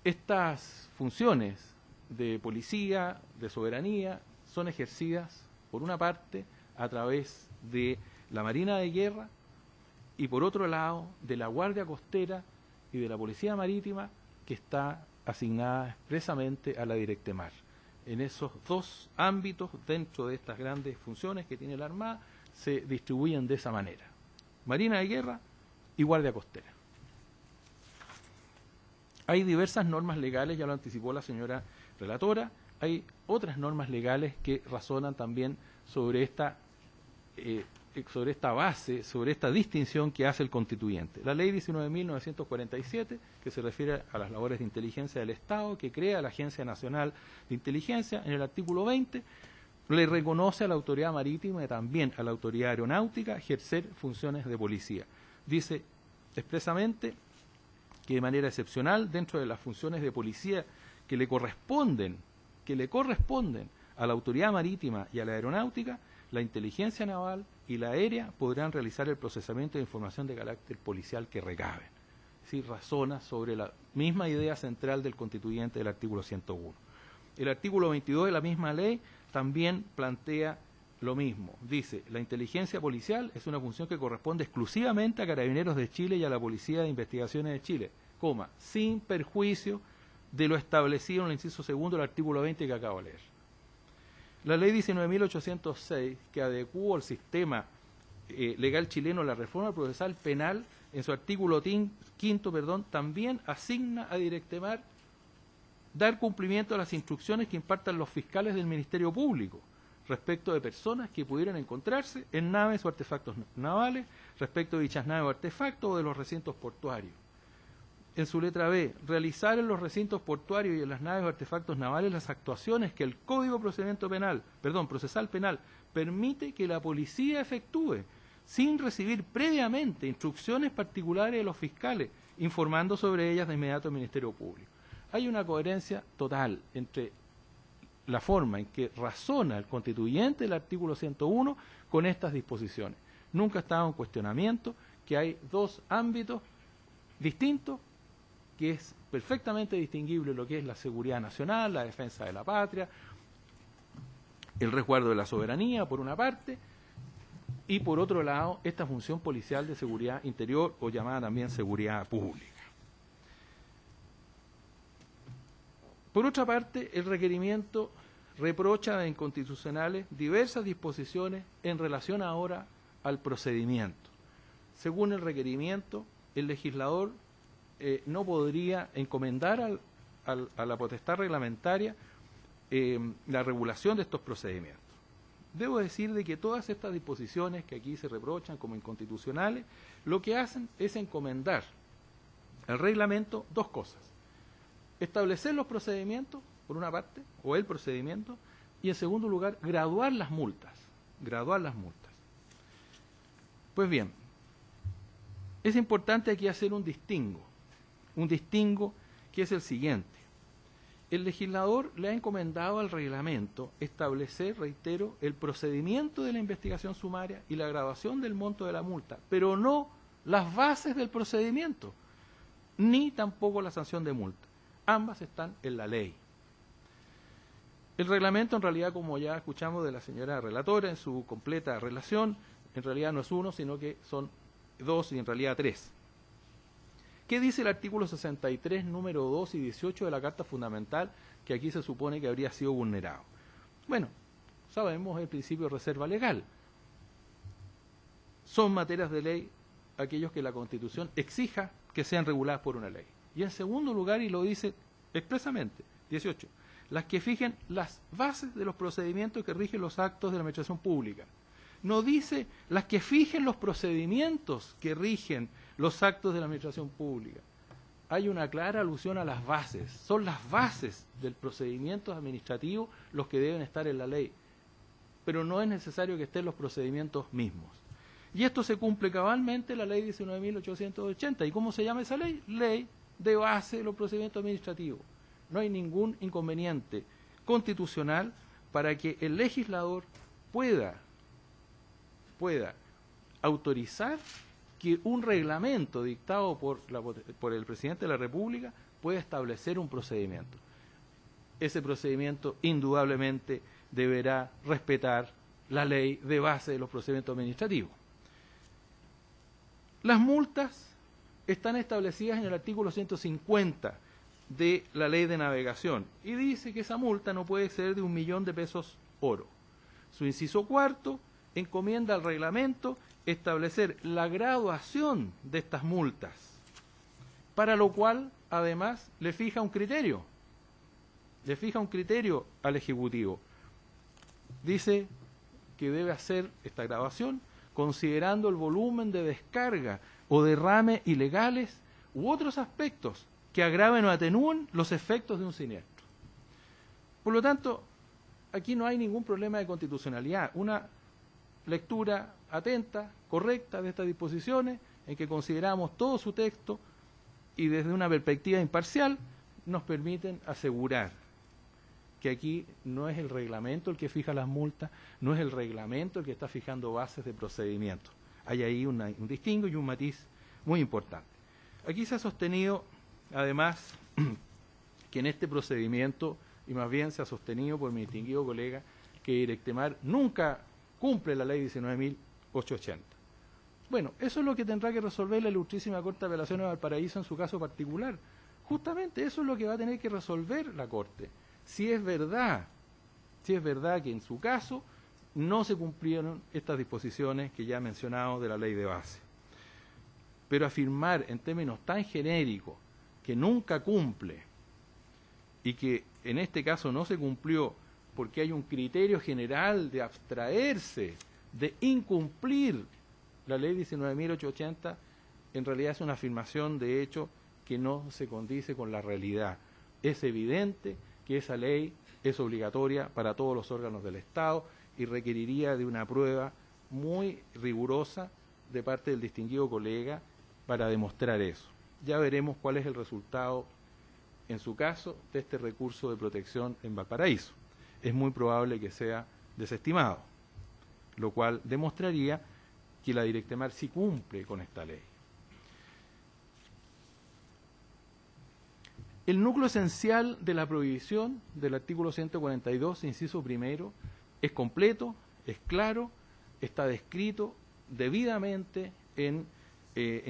estas funciones de policía, de soberanía, son ejercidas, por una parte, a través de la Marina de Guerra y, por otro lado, de la Guardia Costera y de la Policía Marítima, que está asignada expresamente a la Directemar. En esos dos ámbitos, dentro de estas grandes funciones que tiene la Armada, se distribuyen de esa manera. Marina de Guerra y Guardia Costera. Hay diversas normas legales, ya lo anticipó la señora relatora, hay otras normas legales que razonan también sobre esta base, sobre esta distinción que hace el constituyente. La ley 19.947, que se refiere a las labores de inteligencia del Estado, que crea la Agencia Nacional de Inteligencia, en el artículo 20, le reconoce a la autoridad marítima y también a la autoridad aeronáutica ejercer funciones de policía. Dice expresamente que de manera excepcional, dentro de las funciones de policía que le corresponden a la autoridad marítima y a la aeronáutica, la inteligencia naval y la aérea podrán realizar el procesamiento de información de carácter policial que recaben. Es decir, razona sobre la misma idea central del constituyente del artículo 101. El artículo 22 de la misma ley también plantea lo mismo. Dice, la inteligencia policial es una función que corresponde exclusivamente a Carabineros de Chile y a la Policía de Investigaciones de Chile, sin perjuicio de lo establecido en el inciso segundo del artículo 20 que acabo de leer. La ley 19.806, que adecuó al sistema legal chileno a la reforma procesal penal, en su artículo quinto, también asigna a Directemar dar cumplimiento a las instrucciones que impartan los fiscales del Ministerio Público respecto de personas que pudieran encontrarse en naves o artefactos navales, respecto de dichas naves o artefactos o de los recintos portuarios. En su letra B, realizar en los recintos portuarios y en las naves o artefactos navales las actuaciones que el Código Procesal Penal permite que la policía efectúe, sin recibir previamente instrucciones particulares de los fiscales, informando sobre ellas de inmediato al Ministerio Público. Hay una coherencia total entre la forma en que razona el constituyente del artículo 101 con estas disposiciones. Nunca estaba en cuestionamiento que hay dos ámbitos distintos, que es perfectamente distinguible lo que es la seguridad nacional, la defensa de la patria, el resguardo de la soberanía, por una parte, y por otro lado, esta función policial de seguridad interior, o llamada también seguridad pública. Por otra parte, el requerimiento reprocha de inconstitucionales diversas disposiciones en relación ahora al procedimiento. Según el requerimiento, el legislador no podría encomendar a la potestad reglamentaria la regulación de estos procedimientos. Debo decir de que todas estas disposiciones que aquí se reprochan como inconstitucionales, lo que hacen es encomendar al reglamento dos cosas: establecer los procedimientos, por una parte, o el procedimiento, y en segundo lugar, graduar las multas. Pues bien, es importante aquí hacer un distingo que es el siguiente. El legislador le ha encomendado al reglamento establecer, reitero, el procedimiento de la investigación sumaria y la graduación del monto de la multa, pero no las bases del procedimiento, ni tampoco la sanción de multa. Ambas están en la ley. El reglamento, en realidad, como ya escuchamos de la señora relatora en su completa relación, en realidad no es uno, sino que son dos y en realidad tres. ¿Qué dice el artículo 63, número 2 y 18 de la Carta Fundamental, que aquí se supone que habría sido vulnerado? Bueno, sabemos el principio de reserva legal. Son materias de ley aquellos que la Constitución exija que sean reguladas por una ley. Y en segundo lugar, y lo dice expresamente, 18, las que fijen las bases de los procedimientos que rigen los actos de la administración pública. No dice las que fijen los procedimientos que rigen los actos de la administración pública. Hay una clara alusión a las bases. Son las bases del procedimiento administrativo los que deben estar en la ley. Pero no es necesario que estén los procedimientos mismos. Y esto se cumple cabalmente en la ley 19.880. ¿Y cómo se llama esa ley? Ley de base de los procedimientos administrativos. No hay ningún inconveniente constitucional para que el legislador pueda autorizar que un reglamento dictado por el presidente de la República pueda establecer un procedimiento. Ese procedimiento indudablemente deberá respetar la ley de base de los procedimientos administrativos. Las multas están establecidas en el artículo 150 de la Ley de Navegación y dice que esa multa no puede exceder de 1.000.000 de pesos oro. Su inciso cuarto encomienda al reglamento establecer la graduación de estas multas, para lo cual además le fija un criterio al Ejecutivo. Dice que debe hacer esta graduación considerando el volumen de descarga o derrame ilegales u otros aspectos que agraven o atenúen los efectos de un siniestro. Por lo tanto, aquí no hay ningún problema de constitucionalidad. Una lectura atenta, correcta de estas disposiciones, en que consideramos todo su texto y desde una perspectiva imparcial nos permiten asegurar que aquí no es el reglamento el que fija las multas, no es el reglamento el que está fijando bases de procedimiento. Hay ahí un distingo y un matiz muy importante. Aquí se ha sostenido, además, que en este procedimiento, y más bien se ha sostenido por mi distinguido colega, que Directemar nunca cumple la ley 19.880. Bueno, eso es lo que tendrá que resolver la Ilustrísima Corte de Apelaciones de Valparaíso en su caso particular. Justamente eso es lo que va a tener que resolver la Corte. Si es verdad que en su caso no se cumplieron estas disposiciones que ya he mencionado de la ley de base. Pero afirmar en términos tan genéricos que nunca cumple y que en este caso no se cumplió porque hay un criterio general de abstraerse, de incumplir la ley 19.880, en realidad es una afirmación de hecho que no se condice con la realidad. Es evidente que esa ley es obligatoria para todos los órganos del Estado y requeriría de una prueba muy rigurosa de parte del distinguido colega para demostrar eso. Ya veremos cuál es el resultado, en su caso, de este recurso de protección en Valparaíso. Es muy probable que sea desestimado, lo cual demostraría que la Directemar sí cumple con esta ley. El núcleo esencial de la prohibición del artículo 142, inciso primero, es completo, es claro, está descrito debidamente en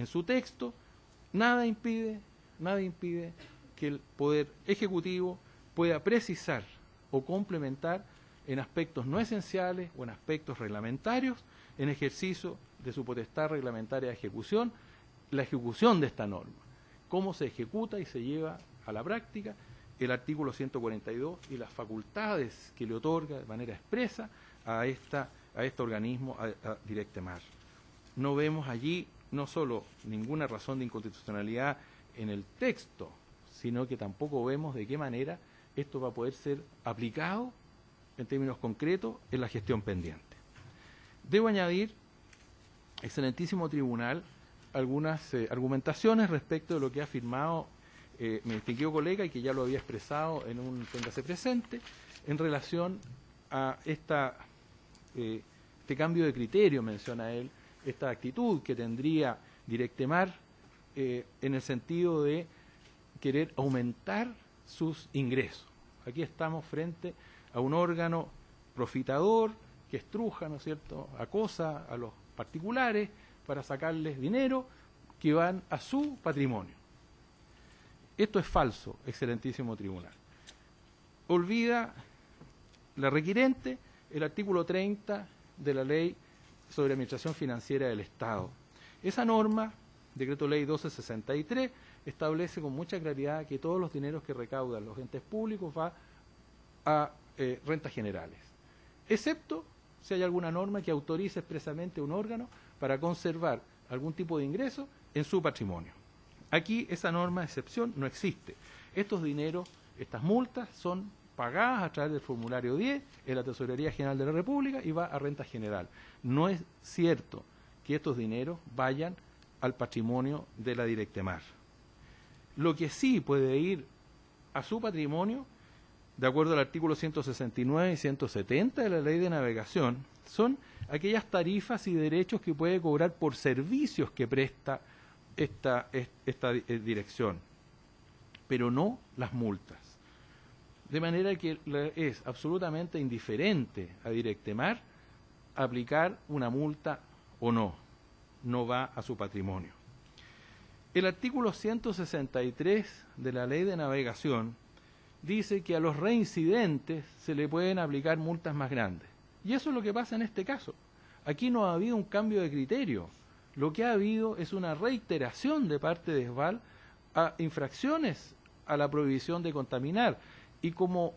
su texto. Nada impide que el Poder Ejecutivo pueda precisar o complementar en aspectos no esenciales o en aspectos reglamentarios, en ejercicio de su potestad reglamentaria de ejecución, la ejecución de esta norma, cómo se ejecuta y se lleva a la práctica el artículo 142 y las facultades que le otorga de manera expresa a este organismo, a Directemar. No vemos allí no solo ninguna razón de inconstitucionalidad en el texto, sino que tampoco vemos de qué manera esto va a poder ser aplicado en términos concretos en la gestión pendiente. Debo añadir, excelentísimo tribunal, algunas argumentaciones respecto de lo que ha afirmado mi distinguido colega y que ya lo había expresado en un téngase presente, en relación a este cambio de criterio, menciona él, esta actitud que tendría Directemar en el sentido de querer aumentar sus ingresos. Aquí estamos frente a un órgano profitador que estruja, ¿no es cierto?, acosa a los particulares para sacarles dinero que van a su patrimonio. Esto es falso, excelentísimo tribunal. Olvida la requirente el artículo 30 de la Ley sobre Administración Financiera del Estado. Esa norma, Decreto Ley 1263, establece con mucha claridad que todos los dineros que recaudan los entes públicos va a rentas generales, excepto si hay alguna norma que autorice expresamente a un órgano para conservar algún tipo de ingreso en su patrimonio. Aquí esa norma de excepción no existe. Estos dineros, estas multas, son pagadas a través del formulario 10 en la Tesorería General de la República y va a renta general. No es cierto que estos dineros vayan al patrimonio de la Directemar. Lo que sí puede ir a su patrimonio, de acuerdo al artículo 169 y 170 de la Ley de Navegación, son aquellas tarifas y derechos que puede cobrar por servicios que presta esta dirección, pero no las multas. De manera que es absolutamente indiferente a Directemar aplicar una multa o no, no va a su patrimonio. El artículo 163 de la Ley de Navegación dice que a los reincidentes se le pueden aplicar multas más grandes. Y eso es lo que pasa en este caso. Aquí no ha habido un cambio de criterio. Lo que ha habido es una reiteración de parte de SVAL a infracciones a la prohibición de contaminar. Y como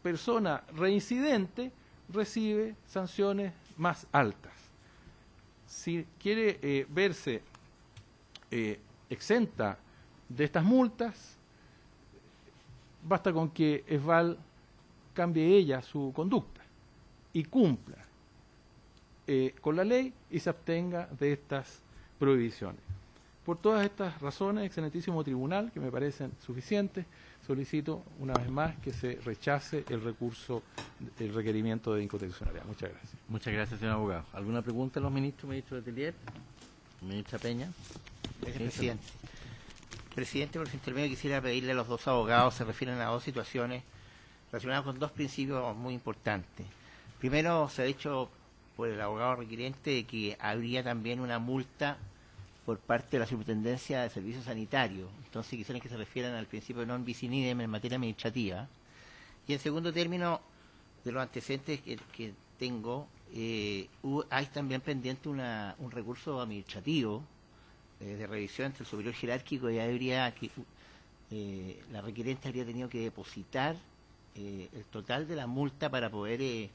persona reincidente recibe sanciones más altas. Si quiere verse exenta de estas multas, basta con que SVAL cambie ella su conducta y cumpla con la ley y se abstenga de estas prohibiciones. Por todas estas razones, excelentísimo tribunal, que me parecen suficientes, solicito una vez más que se rechace el recurso, el requerimiento de inconstitucionalidad. Muchas gracias. Muchas gracias, señor abogado. ¿Alguna pregunta a los ministros? Ministro Letelier, ministra Peña. Gracias, presidente. Presidente, por su intermedio quisiera pedirle a los dos abogados, se refieren a dos situaciones relacionadas con dos principios muy importantes. Primero, se ha dicho por el abogado requiriente que habría también una multa por parte de la Superintendencia de Servicios Sanitarios. Entonces quisieran que se refieran al principio de non bis in idem en materia administrativa. Y en segundo término, de los antecedentes que tengo, hay también pendiente un recurso administrativo de revisión entre el superior jerárquico y habría que la requirente habría tenido que depositar el total de la multa para poder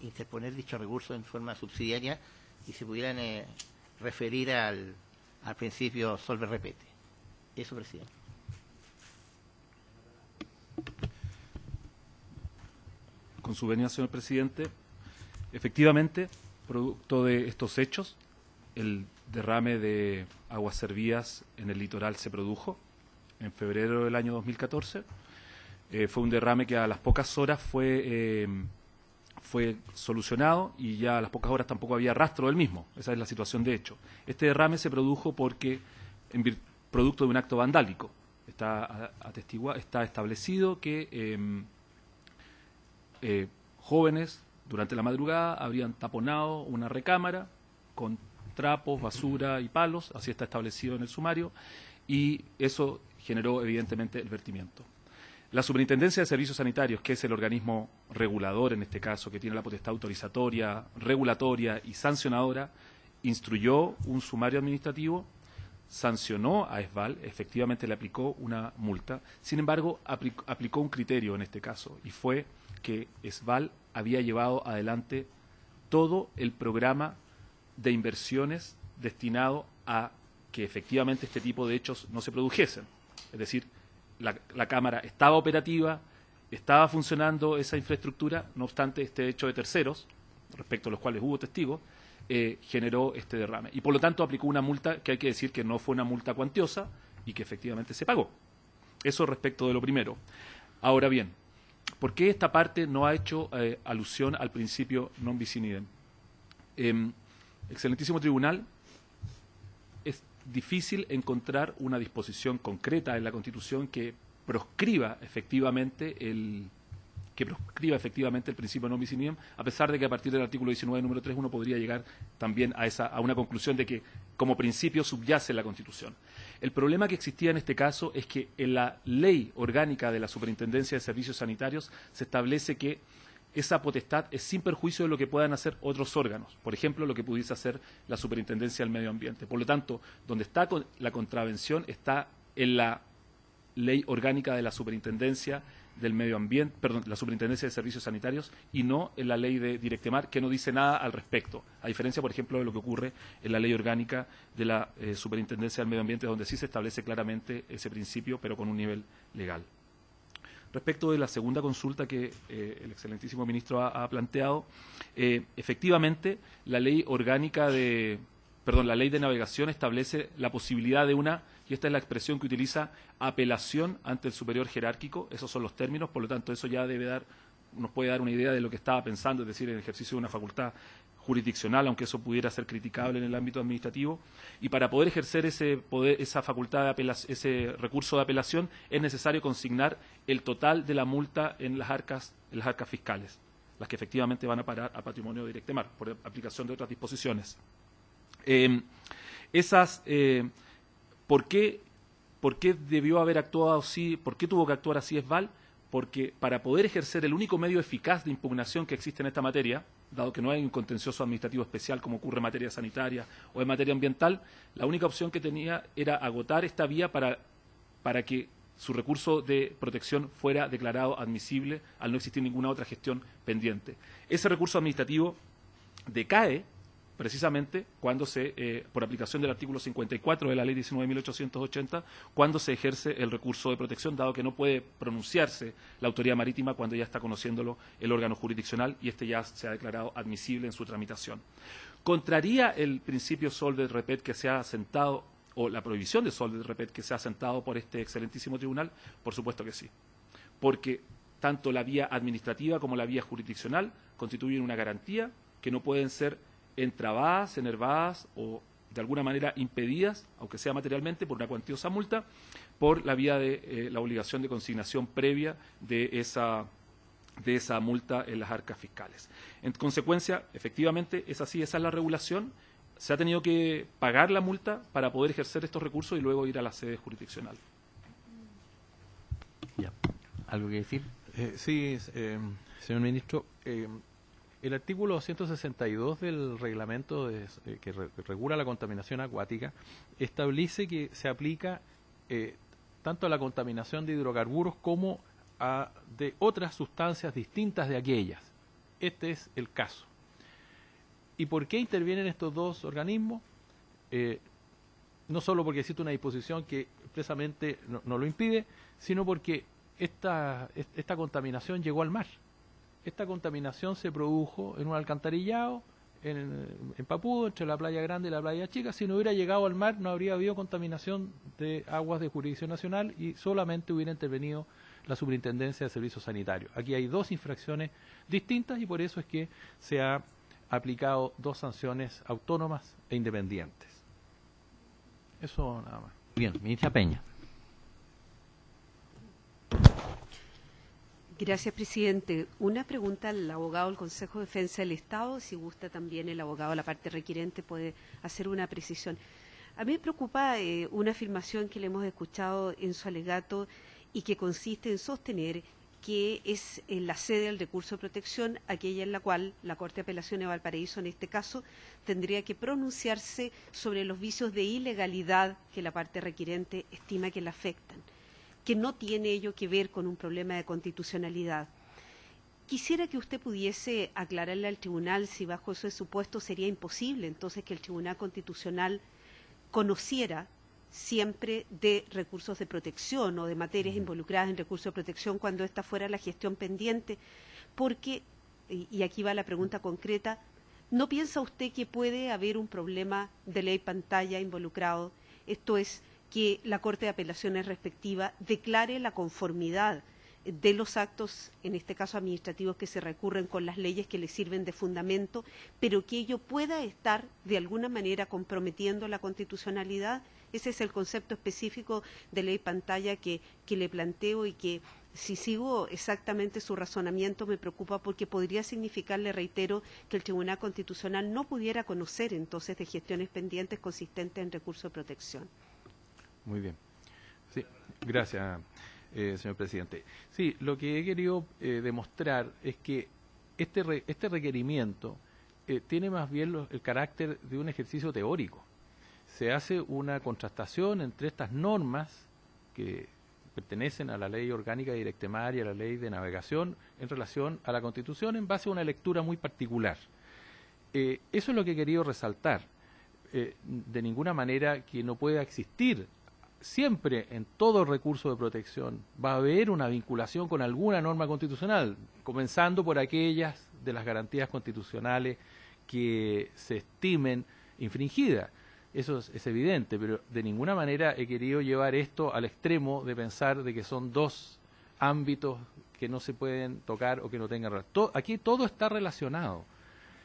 interponer dicho recurso en forma subsidiaria y se pudieran referir al principio solve repete. Eso, presidente. Con su venia, señor presidente, efectivamente, producto de estos hechos, el derrame de aguas servidas en el litoral se produjo en febrero del año 2014. Fue un derrame que a las pocas horas fue solucionado y ya a las pocas horas tampoco había rastro del mismo. Esa es la situación de hecho. Este derrame se produjo porque, producto de un acto vandálico, está establecido que jóvenes durante la madrugada habrían taponado una recámara con trapos, basura y palos, así está establecido en el sumario, y eso generó evidentemente el vertimiento. La Superintendencia de Servicios Sanitarios, que es el organismo regulador en este caso, que tiene la potestad autorizatoria, regulatoria y sancionadora, instruyó un sumario administrativo, sancionó a ESVAL, efectivamente le aplicó una multa, sin embargo aplicó un criterio en este caso, y fue que ESVAL había llevado adelante todo el programa de inversiones destinado a que efectivamente este tipo de hechos no se produjesen. Es decir, la Cámara estaba operativa, estaba funcionando esa infraestructura, no obstante este hecho de terceros, respecto a los cuales hubo testigos, generó este derrame. Y por lo tanto aplicó una multa que hay que decir que no fue una multa cuantiosa y que efectivamente se pagó. Eso respecto de lo primero. Ahora bien, ¿por qué esta parte no ha hecho alusión al principio non bis in idem? Excelentísimo Tribunal, es difícil encontrar una disposición concreta en la Constitución que proscriba efectivamente el principio non bis in idem, a pesar de que a partir del artículo 19, número 3, uno podría llegar también a una conclusión de que como principio subyace la Constitución. El problema que existía en este caso es que en la ley orgánica de la Superintendencia de Servicios Sanitarios se establece que esa potestad es sin perjuicio de lo que puedan hacer otros órganos, por ejemplo, lo que pudiese hacer la Superintendencia del Medio Ambiente. Por lo tanto, donde está la contravención está en la ley orgánica de la Superintendencia del Medio Ambiente, perdón, la Superintendencia de Servicios Sanitarios, y no en la ley de Directemar, que no dice nada al respecto, a diferencia, por ejemplo, de lo que ocurre en la ley orgánica de la Superintendencia del Medio Ambiente, donde sí se establece claramente ese principio, pero con un nivel legal. Respecto de la segunda consulta que el excelentísimo ministro ha planteado, efectivamente, la ley de navegación establece la posibilidad de una, y esta es la expresión que utiliza, apelación ante el superior jerárquico. Esos son los términos, por lo tanto, eso ya nos puede dar una idea de lo que estaba pensando, es decir, el ejercicio de una facultad jurisdiccional, aunque eso pudiera ser criticable en el ámbito administrativo, y para poder ejercer esa facultad de apelación, ese recurso de apelación, es necesario consignar el total de la multa en las arcas fiscales, las que efectivamente van a parar a patrimonio de Directemar, por aplicación de otras disposiciones. ¿Por qué debió haber actuado así? ¿Por qué tuvo que actuar así ESVAL? Porque para poder ejercer el único medio eficaz de impugnación que existe en esta materia, dado que no hay un contencioso administrativo especial como ocurre en materia sanitaria o en materia ambiental, la única opción que tenía era agotar esta vía para que su recurso de protección fuera declarado admisible al no existir ninguna otra gestión pendiente. Ese recurso administrativo decae precisamente cuando por aplicación del artículo 54 de la ley 19.880, cuando se ejerce el recurso de protección, dado que no puede pronunciarse la autoridad marítima cuando ya está conociéndolo el órgano jurisdiccional y este ya se ha declarado admisible en su tramitación. ¿Contraría el principio solve et repet que se ha asentado, o la prohibición de solve et repet que se ha asentado por este excelentísimo tribunal? Por supuesto que sí, porque tanto la vía administrativa como la vía jurisdiccional constituyen una garantía que no pueden ser entrabadas, enervadas o de alguna manera impedidas, aunque sea materialmente, por una cuantiosa multa, por la vía de la obligación de consignación previa de esa multa en las arcas fiscales. En consecuencia, efectivamente, es así, esa es la regulación. Se ha tenido que pagar la multa para poder ejercer estos recursos y luego ir a la sede jurisdiccional. Ya. ¿Algo que decir? Sí, señor ministro. El artículo 162 del reglamento que regula la contaminación acuática establece que se aplica tanto a la contaminación de hidrocarburos como a de otras sustancias distintas de aquellas. Este es el caso. ¿Y por qué intervienen estos dos organismos? No solo porque existe una disposición que expresamente no lo impide, sino porque esta contaminación llegó al mar. Esta contaminación se produjo en un alcantarillado en Papudo, entre la playa grande y la playa chica. Si no hubiera llegado al mar, no habría habido contaminación de aguas de jurisdicción nacional y solamente hubiera intervenido la Superintendencia de Servicios Sanitarios. Aquí hay dos infracciones distintas y por eso es que se ha aplicado dos sanciones autónomas e independientes. Eso nada más. Bien, ministra Peña. Gracias, presidente. Una pregunta al abogado del Consejo de Defensa del Estado. Si gusta también el abogado de la parte requerente puede hacer una precisión. A mí me preocupa una afirmación que le hemos escuchado en su alegato y que consiste en sostener que es la sede del recurso de protección aquella en la cual la Corte de Apelaciones de Valparaíso, en este caso, tendría que pronunciarse sobre los vicios de ilegalidad que la parte requirente estima que la afectan, que no tiene ello que ver con un problema de constitucionalidad. Quisiera que usted pudiese aclararle al tribunal si bajo ese supuesto sería imposible entonces que el Tribunal Constitucional conociera siempre de recursos de protección o de materias involucradas en recursos de protección cuando esta fuera la gestión pendiente, porque, y aquí va la pregunta concreta, ¿no piensa usted que puede haber un problema de ley pantalla involucrado? Esto es, que la Corte de Apelaciones respectiva declare la conformidad de los actos, en este caso administrativos, que se recurren con las leyes que le sirven de fundamento, pero que ello pueda estar de alguna manera comprometiendo la constitucionalidad. Ese es el concepto específico de ley pantalla que le planteo y que, si sigo exactamente su razonamiento, me preocupa porque podría significar, le reitero, que el Tribunal Constitucional no pudiera conocer entonces de gestiones pendientes consistentes en recurso de protección. Muy bien. Sí, gracias, señor presidente. Sí, lo que he querido demostrar es que este requerimiento tiene más bien el carácter de un ejercicio teórico. Se hace una contrastación entre estas normas que pertenecen a la Ley Orgánica de Directemar y a la Ley de Navegación en relación a la Constitución en base a una lectura muy particular. Eso es lo que he querido resaltar. De ninguna manera que no pueda existir. Siempre en todo recurso de protección va a haber una vinculación con alguna norma constitucional, comenzando por aquellas de las garantías constitucionales que se estimen infringidas. Eso es evidente, pero de ninguna manera he querido llevar esto al extremo de pensar de que son dos ámbitos que no se pueden tocar o que no tengan relación. Aquí todo está relacionado.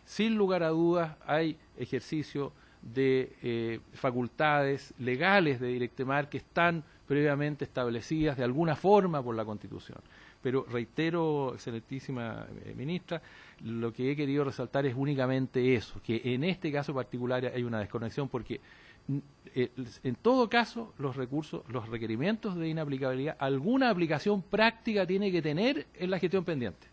Sin lugar a dudas hay ejercicio de facultades legales de Directemar que están previamente establecidas de alguna forma por la Constitución. Pero reitero, excelentísima ministra, lo que he querido resaltar es únicamente eso, que en este caso particular hay una desconexión porque en todo caso los requerimientos de inaplicabilidad, alguna aplicación práctica tiene que tener en la gestión pendiente.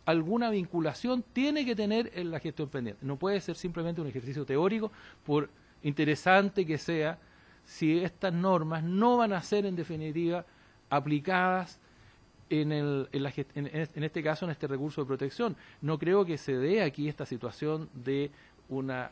Alguna vinculación tiene que tener en la gestión pendiente. No puede ser simplemente un ejercicio teórico, por interesante que sea, si estas normas no van a ser en definitiva aplicadas en este caso, en este recurso de protección. No creo que se dé aquí esta situación de la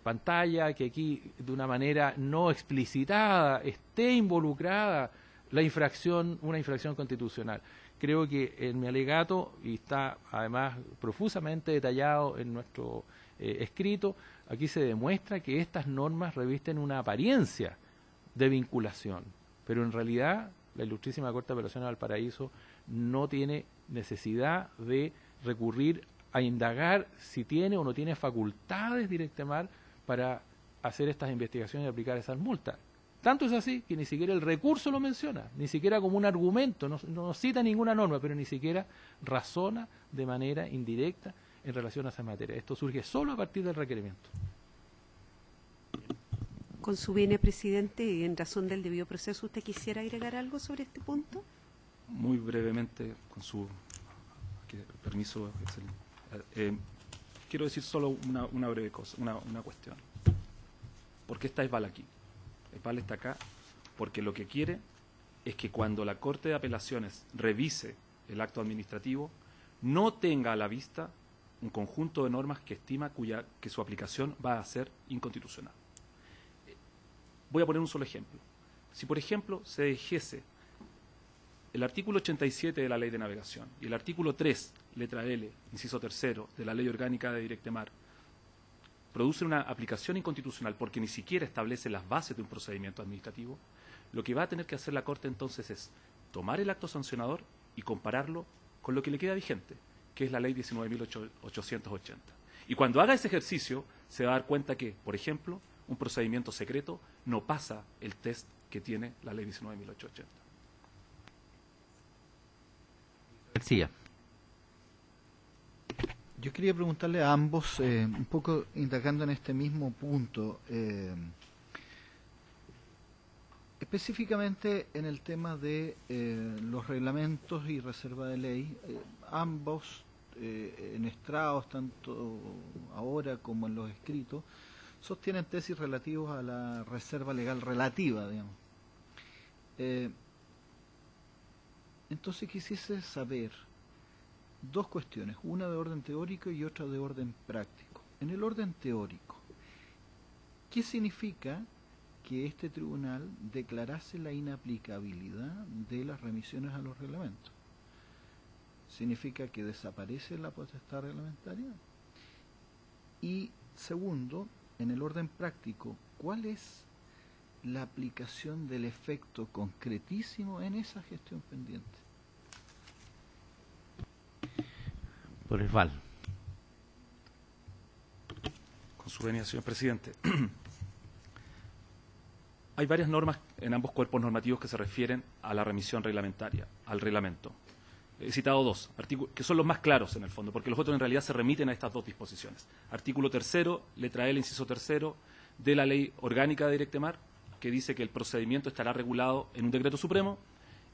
pantalla, que aquí de una manera no explicitada esté involucrada una infracción constitucional. Creo que en mi alegato, y está además profusamente detallado en nuestro escrito, aquí se demuestra que estas normas revisten una apariencia de vinculación, pero en realidad la Ilustrísima Corte de Apelaciones de Valparaíso no tiene necesidad de recurrir a indagar si tiene o no tiene facultades Directemar para hacer estas investigaciones y aplicar esas multas. Tanto es así que ni siquiera el recurso lo menciona, ni siquiera como un argumento, no cita ninguna norma, pero ni siquiera razona de manera indirecta en relación a esa materia. Esto surge solo a partir del requerimiento. Con su venia, presidente, y en razón del debido proceso, ¿usted quisiera agregar algo sobre este punto? Muy brevemente, con su permiso, excelente. Quiero decir solo una breve cosa, una cuestión. ¿Por qué está ESVAL aquí? ESVAL está acá porque lo que quiere es que cuando la Corte de Apelaciones revise el acto administrativo, no tenga a la vista un conjunto de normas que estima que su aplicación va a ser inconstitucional. Voy a poner un solo ejemplo. Si, por ejemplo, se dijese el artículo 87 de la Ley de Navegación y el artículo 3, letra L, inciso tercero, de la Ley Orgánica de Directemar, produce una aplicación inconstitucional porque ni siquiera establece las bases de un procedimiento administrativo, lo que va a tener que hacer la Corte entonces es tomar el acto sancionador y compararlo con lo que le queda vigente, que es la Ley 19.880. Y cuando haga ese ejercicio, se va a dar cuenta que, por ejemplo, un procedimiento secreto no pasa el test que tiene la Ley 19.880. García. Yo quería preguntarle a ambos, un poco indagando en este mismo punto, Específicamente en el tema de los reglamentos y reserva de ley, ambos en estrados, tanto ahora como en los escritos, sostienen tesis relativos a la reserva legal relativa, digamos. Entonces quisiese saber dos cuestiones, una de orden teórico y otra de orden práctico. En el orden teórico, ¿qué significa que este tribunal declarase la inaplicabilidad de las remisiones a los reglamentos? ¿Significa que desaparece la potestad reglamentaria? Y segundo, en el orden práctico, ¿cuál es la aplicación del efecto concretísimo en esa gestión pendiente? Por el VAL. Con su venia, señor presidente. Hay varias normas en ambos cuerpos normativos que se refieren a la remisión reglamentaria, al reglamento. He citado dos, que son los más claros en el fondo, porque los otros en realidad se remiten a estas dos disposiciones. Artículo 3º, letra E, inciso 3º, de la Ley Orgánica de Directemar, que dice que el procedimiento estará regulado en un decreto supremo,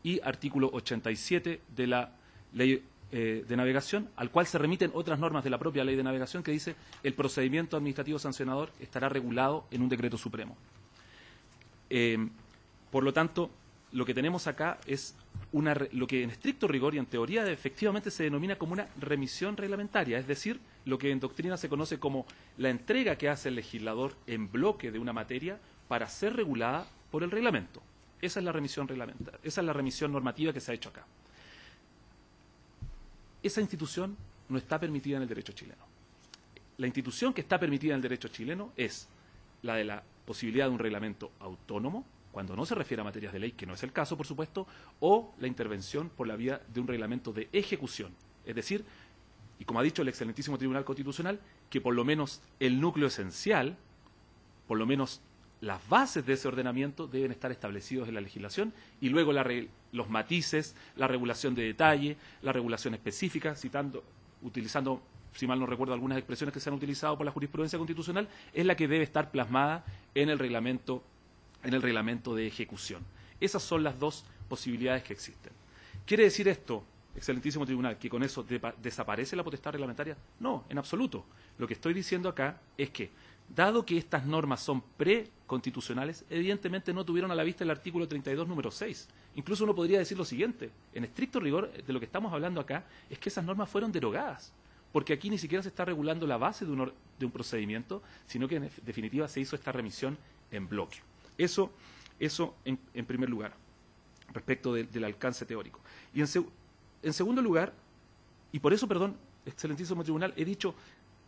y artículo 87 de la Ley de Navegación, al cual se remiten otras normas de la propia Ley de Navegación, que dice el procedimiento administrativo sancionador estará regulado en un decreto supremo. Por lo tanto, lo que tenemos acá es lo que en estricto rigor y en teoría efectivamente se denomina como una remisión reglamentaria, es decir, lo que en doctrina se conoce como la entrega que hace el legislador en bloque de una materia para ser regulada por el reglamento. Esa es la remisión reglamentaria, esa es la remisión normativa que se ha hecho acá. Esa institución no está permitida en el derecho chileno. La institución que está permitida en el derecho chileno es la de la posibilidad de un reglamento autónomo, cuando no se refiere a materias de ley, que no es el caso, por supuesto, o la intervención por la vía de un reglamento de ejecución. Es decir, y como ha dicho el excelentísimo Tribunal Constitucional, que por lo menos el núcleo esencial, por lo menos las bases de ese ordenamiento deben estar establecidos en la legislación y luego los matices, la regulación de detalle, la regulación específica, utilizando, si mal no recuerdo, algunas expresiones que se han utilizado por la jurisprudencia constitucional, es la que debe estar plasmada en el reglamento de ejecución. Esas son las dos posibilidades que existen. ¿Quiere decir esto, excelentísimo tribunal, que con eso desaparece la potestad reglamentaria? No, en absoluto. Lo que estoy diciendo acá es que, dado que estas normas son preconstitucionales, evidentemente no tuvieron a la vista el artículo 32, número 6. Incluso uno podría decir lo siguiente, en estricto rigor de lo que estamos hablando acá, es que esas normas fueron derogadas, porque aquí ni siquiera se está regulando la base de un procedimiento, sino que en definitiva se hizo esta remisión en bloque. Eso en primer lugar, respecto del alcance teórico. Y en segundo lugar, y por eso, perdón, excelentísimo tribunal, he dicho,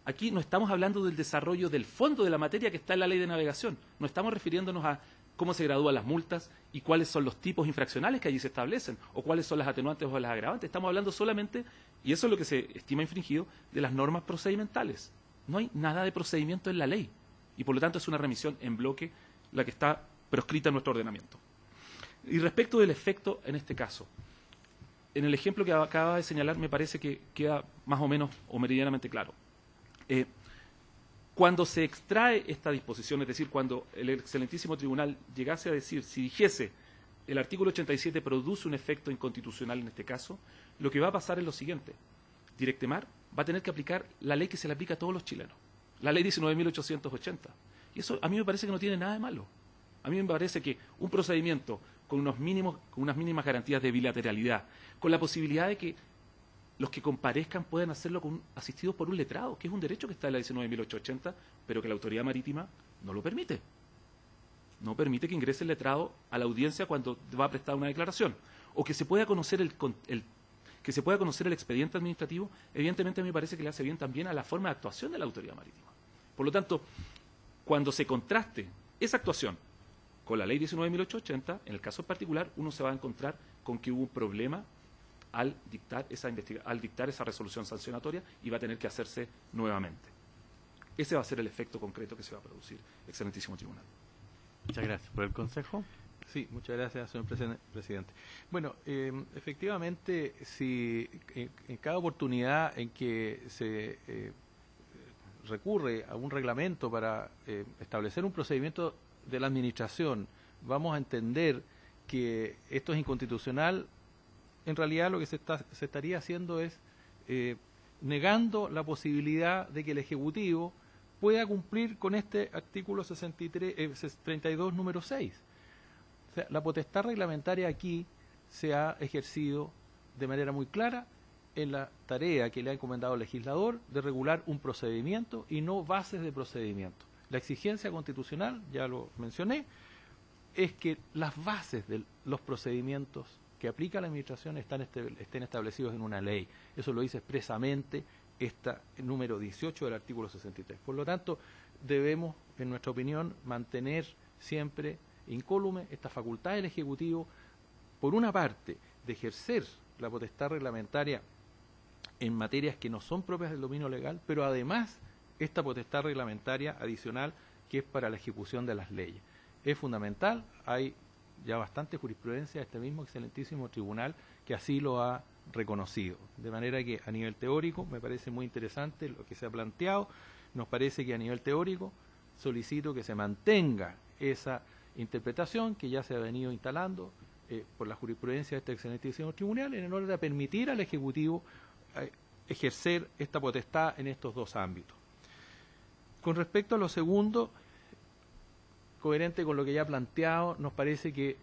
aquí no estamos hablando del desarrollo del fondo de la materia que está en la Ley de Navegación, no estamos refiriéndonos a cómo se gradúan las multas y cuáles son los tipos infraccionales que allí se establecen, o cuáles son las atenuantes o las agravantes. Estamos hablando solamente, y eso es lo que se estima infringido, de las normas procedimentales. No hay nada de procedimiento en la ley, y por lo tanto es una remisión en bloque la que está proscrita en nuestro ordenamiento. Y respecto del efecto en este caso, en el ejemplo que acaba de señalar me parece que queda más o menos o meridianamente claro. Cuando se extrae esta disposición, es decir, cuando el excelentísimo tribunal llegase a decir, si dijese el artículo 87 produce un efecto inconstitucional en este caso, lo que va a pasar es lo siguiente. Directemar va a tener que aplicar la ley que se le aplica a todos los chilenos, la ley 19.880. Y eso a mí me parece que no tiene nada de malo. A mí me parece que un procedimiento con unas mínimas garantías de bilateralidad, con la posibilidad de que los que comparezcan puedan hacerlo asistidos por un letrado, que es un derecho que está en la 19.880, pero que la autoridad marítima no lo permite. No permite que ingrese el letrado a la audiencia cuando va a prestar una declaración. O que se pueda conocer el expediente administrativo, evidentemente a mí me parece que le hace bien también a la forma de actuación de la autoridad marítima. Por lo tanto, cuando se contraste esa actuación con la ley 19.880, en el caso particular, uno se va a encontrar con que hubo un problema al dictar esa resolución sancionatoria y va a tener que hacerse nuevamente. Ese va a ser el efecto concreto que se va a producir, excelentísimo tribunal. Muchas gracias. ¿Por el Consejo? Sí, muchas gracias, señor presidente. Bueno, efectivamente, si en cada oportunidad en que se recurre a un reglamento para establecer un procedimiento de la administración vamos a entender que esto es inconstitucional, en realidad lo que se estaría haciendo es negando la posibilidad de que el Ejecutivo pueda cumplir con este artículo 32, número 6. O sea, la potestad reglamentaria aquí se ha ejercido de manera muy clara en la tarea que le ha encomendado el legislador de regular un procedimiento y no bases de procedimiento. La exigencia constitucional, ya lo mencioné, es que las bases de los procedimientos que aplica la Administración estén establecidos en una ley. Eso lo dice expresamente el número 18 del artículo 63. Por lo tanto, debemos, en nuestra opinión, mantener siempre incólume esta facultad del Ejecutivo, por una parte, de ejercer la potestad reglamentaria en materias que no son propias del dominio legal, pero además esta potestad reglamentaria adicional que es para la ejecución de las leyes. Es fundamental, hay ya bastante jurisprudencia de este mismo excelentísimo tribunal que así lo ha reconocido. De manera que a nivel teórico me parece muy interesante lo que se ha planteado, nos parece que a nivel teórico solicito que se mantenga esa interpretación que ya se ha venido instalando por la jurisprudencia de este excelentísimo tribunal en orden de permitir al Ejecutivo ejercer esta potestad en estos dos ámbitos. Con respecto a lo segundo, coherente con lo que ya he planteado, nos parece que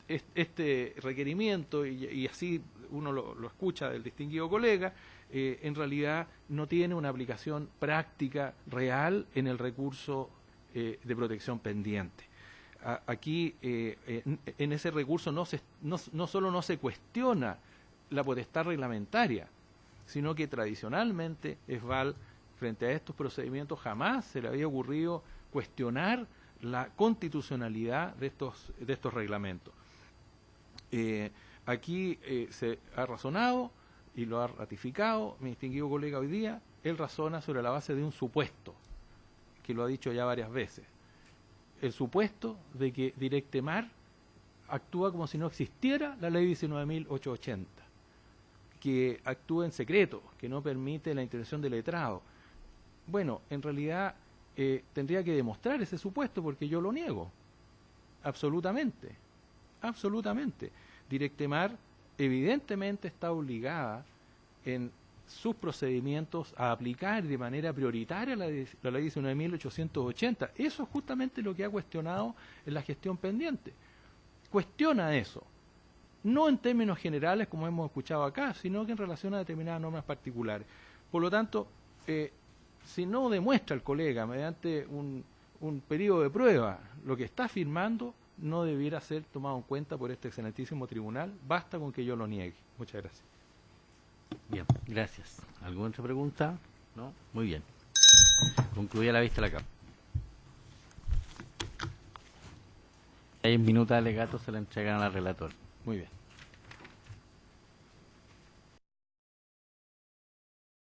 este requerimiento, y así uno lo escucha del distinguido colega, en realidad no tiene una aplicación práctica real en el recurso de protección pendiente. Aquí, en ese recurso, no solo no se cuestiona la potestad reglamentaria, sino que tradicionalmente ESVAL, frente a estos procedimientos, jamás se le había ocurrido cuestionar la constitucionalidad de estos reglamentos. Aquí se ha razonado y lo ha ratificado mi distinguido colega hoy día. Él razona sobre la base de un supuesto, que lo ha dicho ya varias veces. El supuesto de que Directemar actúa como si no existiera la ley 19.880, que actúa en secreto, que no permite la intervención del letrado. Bueno, en realidad tendría que demostrar ese supuesto porque yo lo niego. Absolutamente. Absolutamente. Directemar evidentemente está obligada en sus procedimientos a aplicar de manera prioritaria la ley 19.880. Eso es justamente lo que ha cuestionado en la gestión pendiente. Cuestiona eso. No en términos generales, como hemos escuchado acá, sino que en relación a determinadas normas particulares. Por lo tanto, si no demuestra el colega mediante un periodo de prueba lo que está afirmando, no debiera ser tomado en cuenta por este excelentísimo tribunal. Basta con que yo lo niegue. Muchas gracias. Bien, gracias. ¿Alguna otra pregunta? ¿No? Muy bien. Concluida la vista de la Cámara. Hay un minuto de alegato, se la entregan al relator. Muy bien.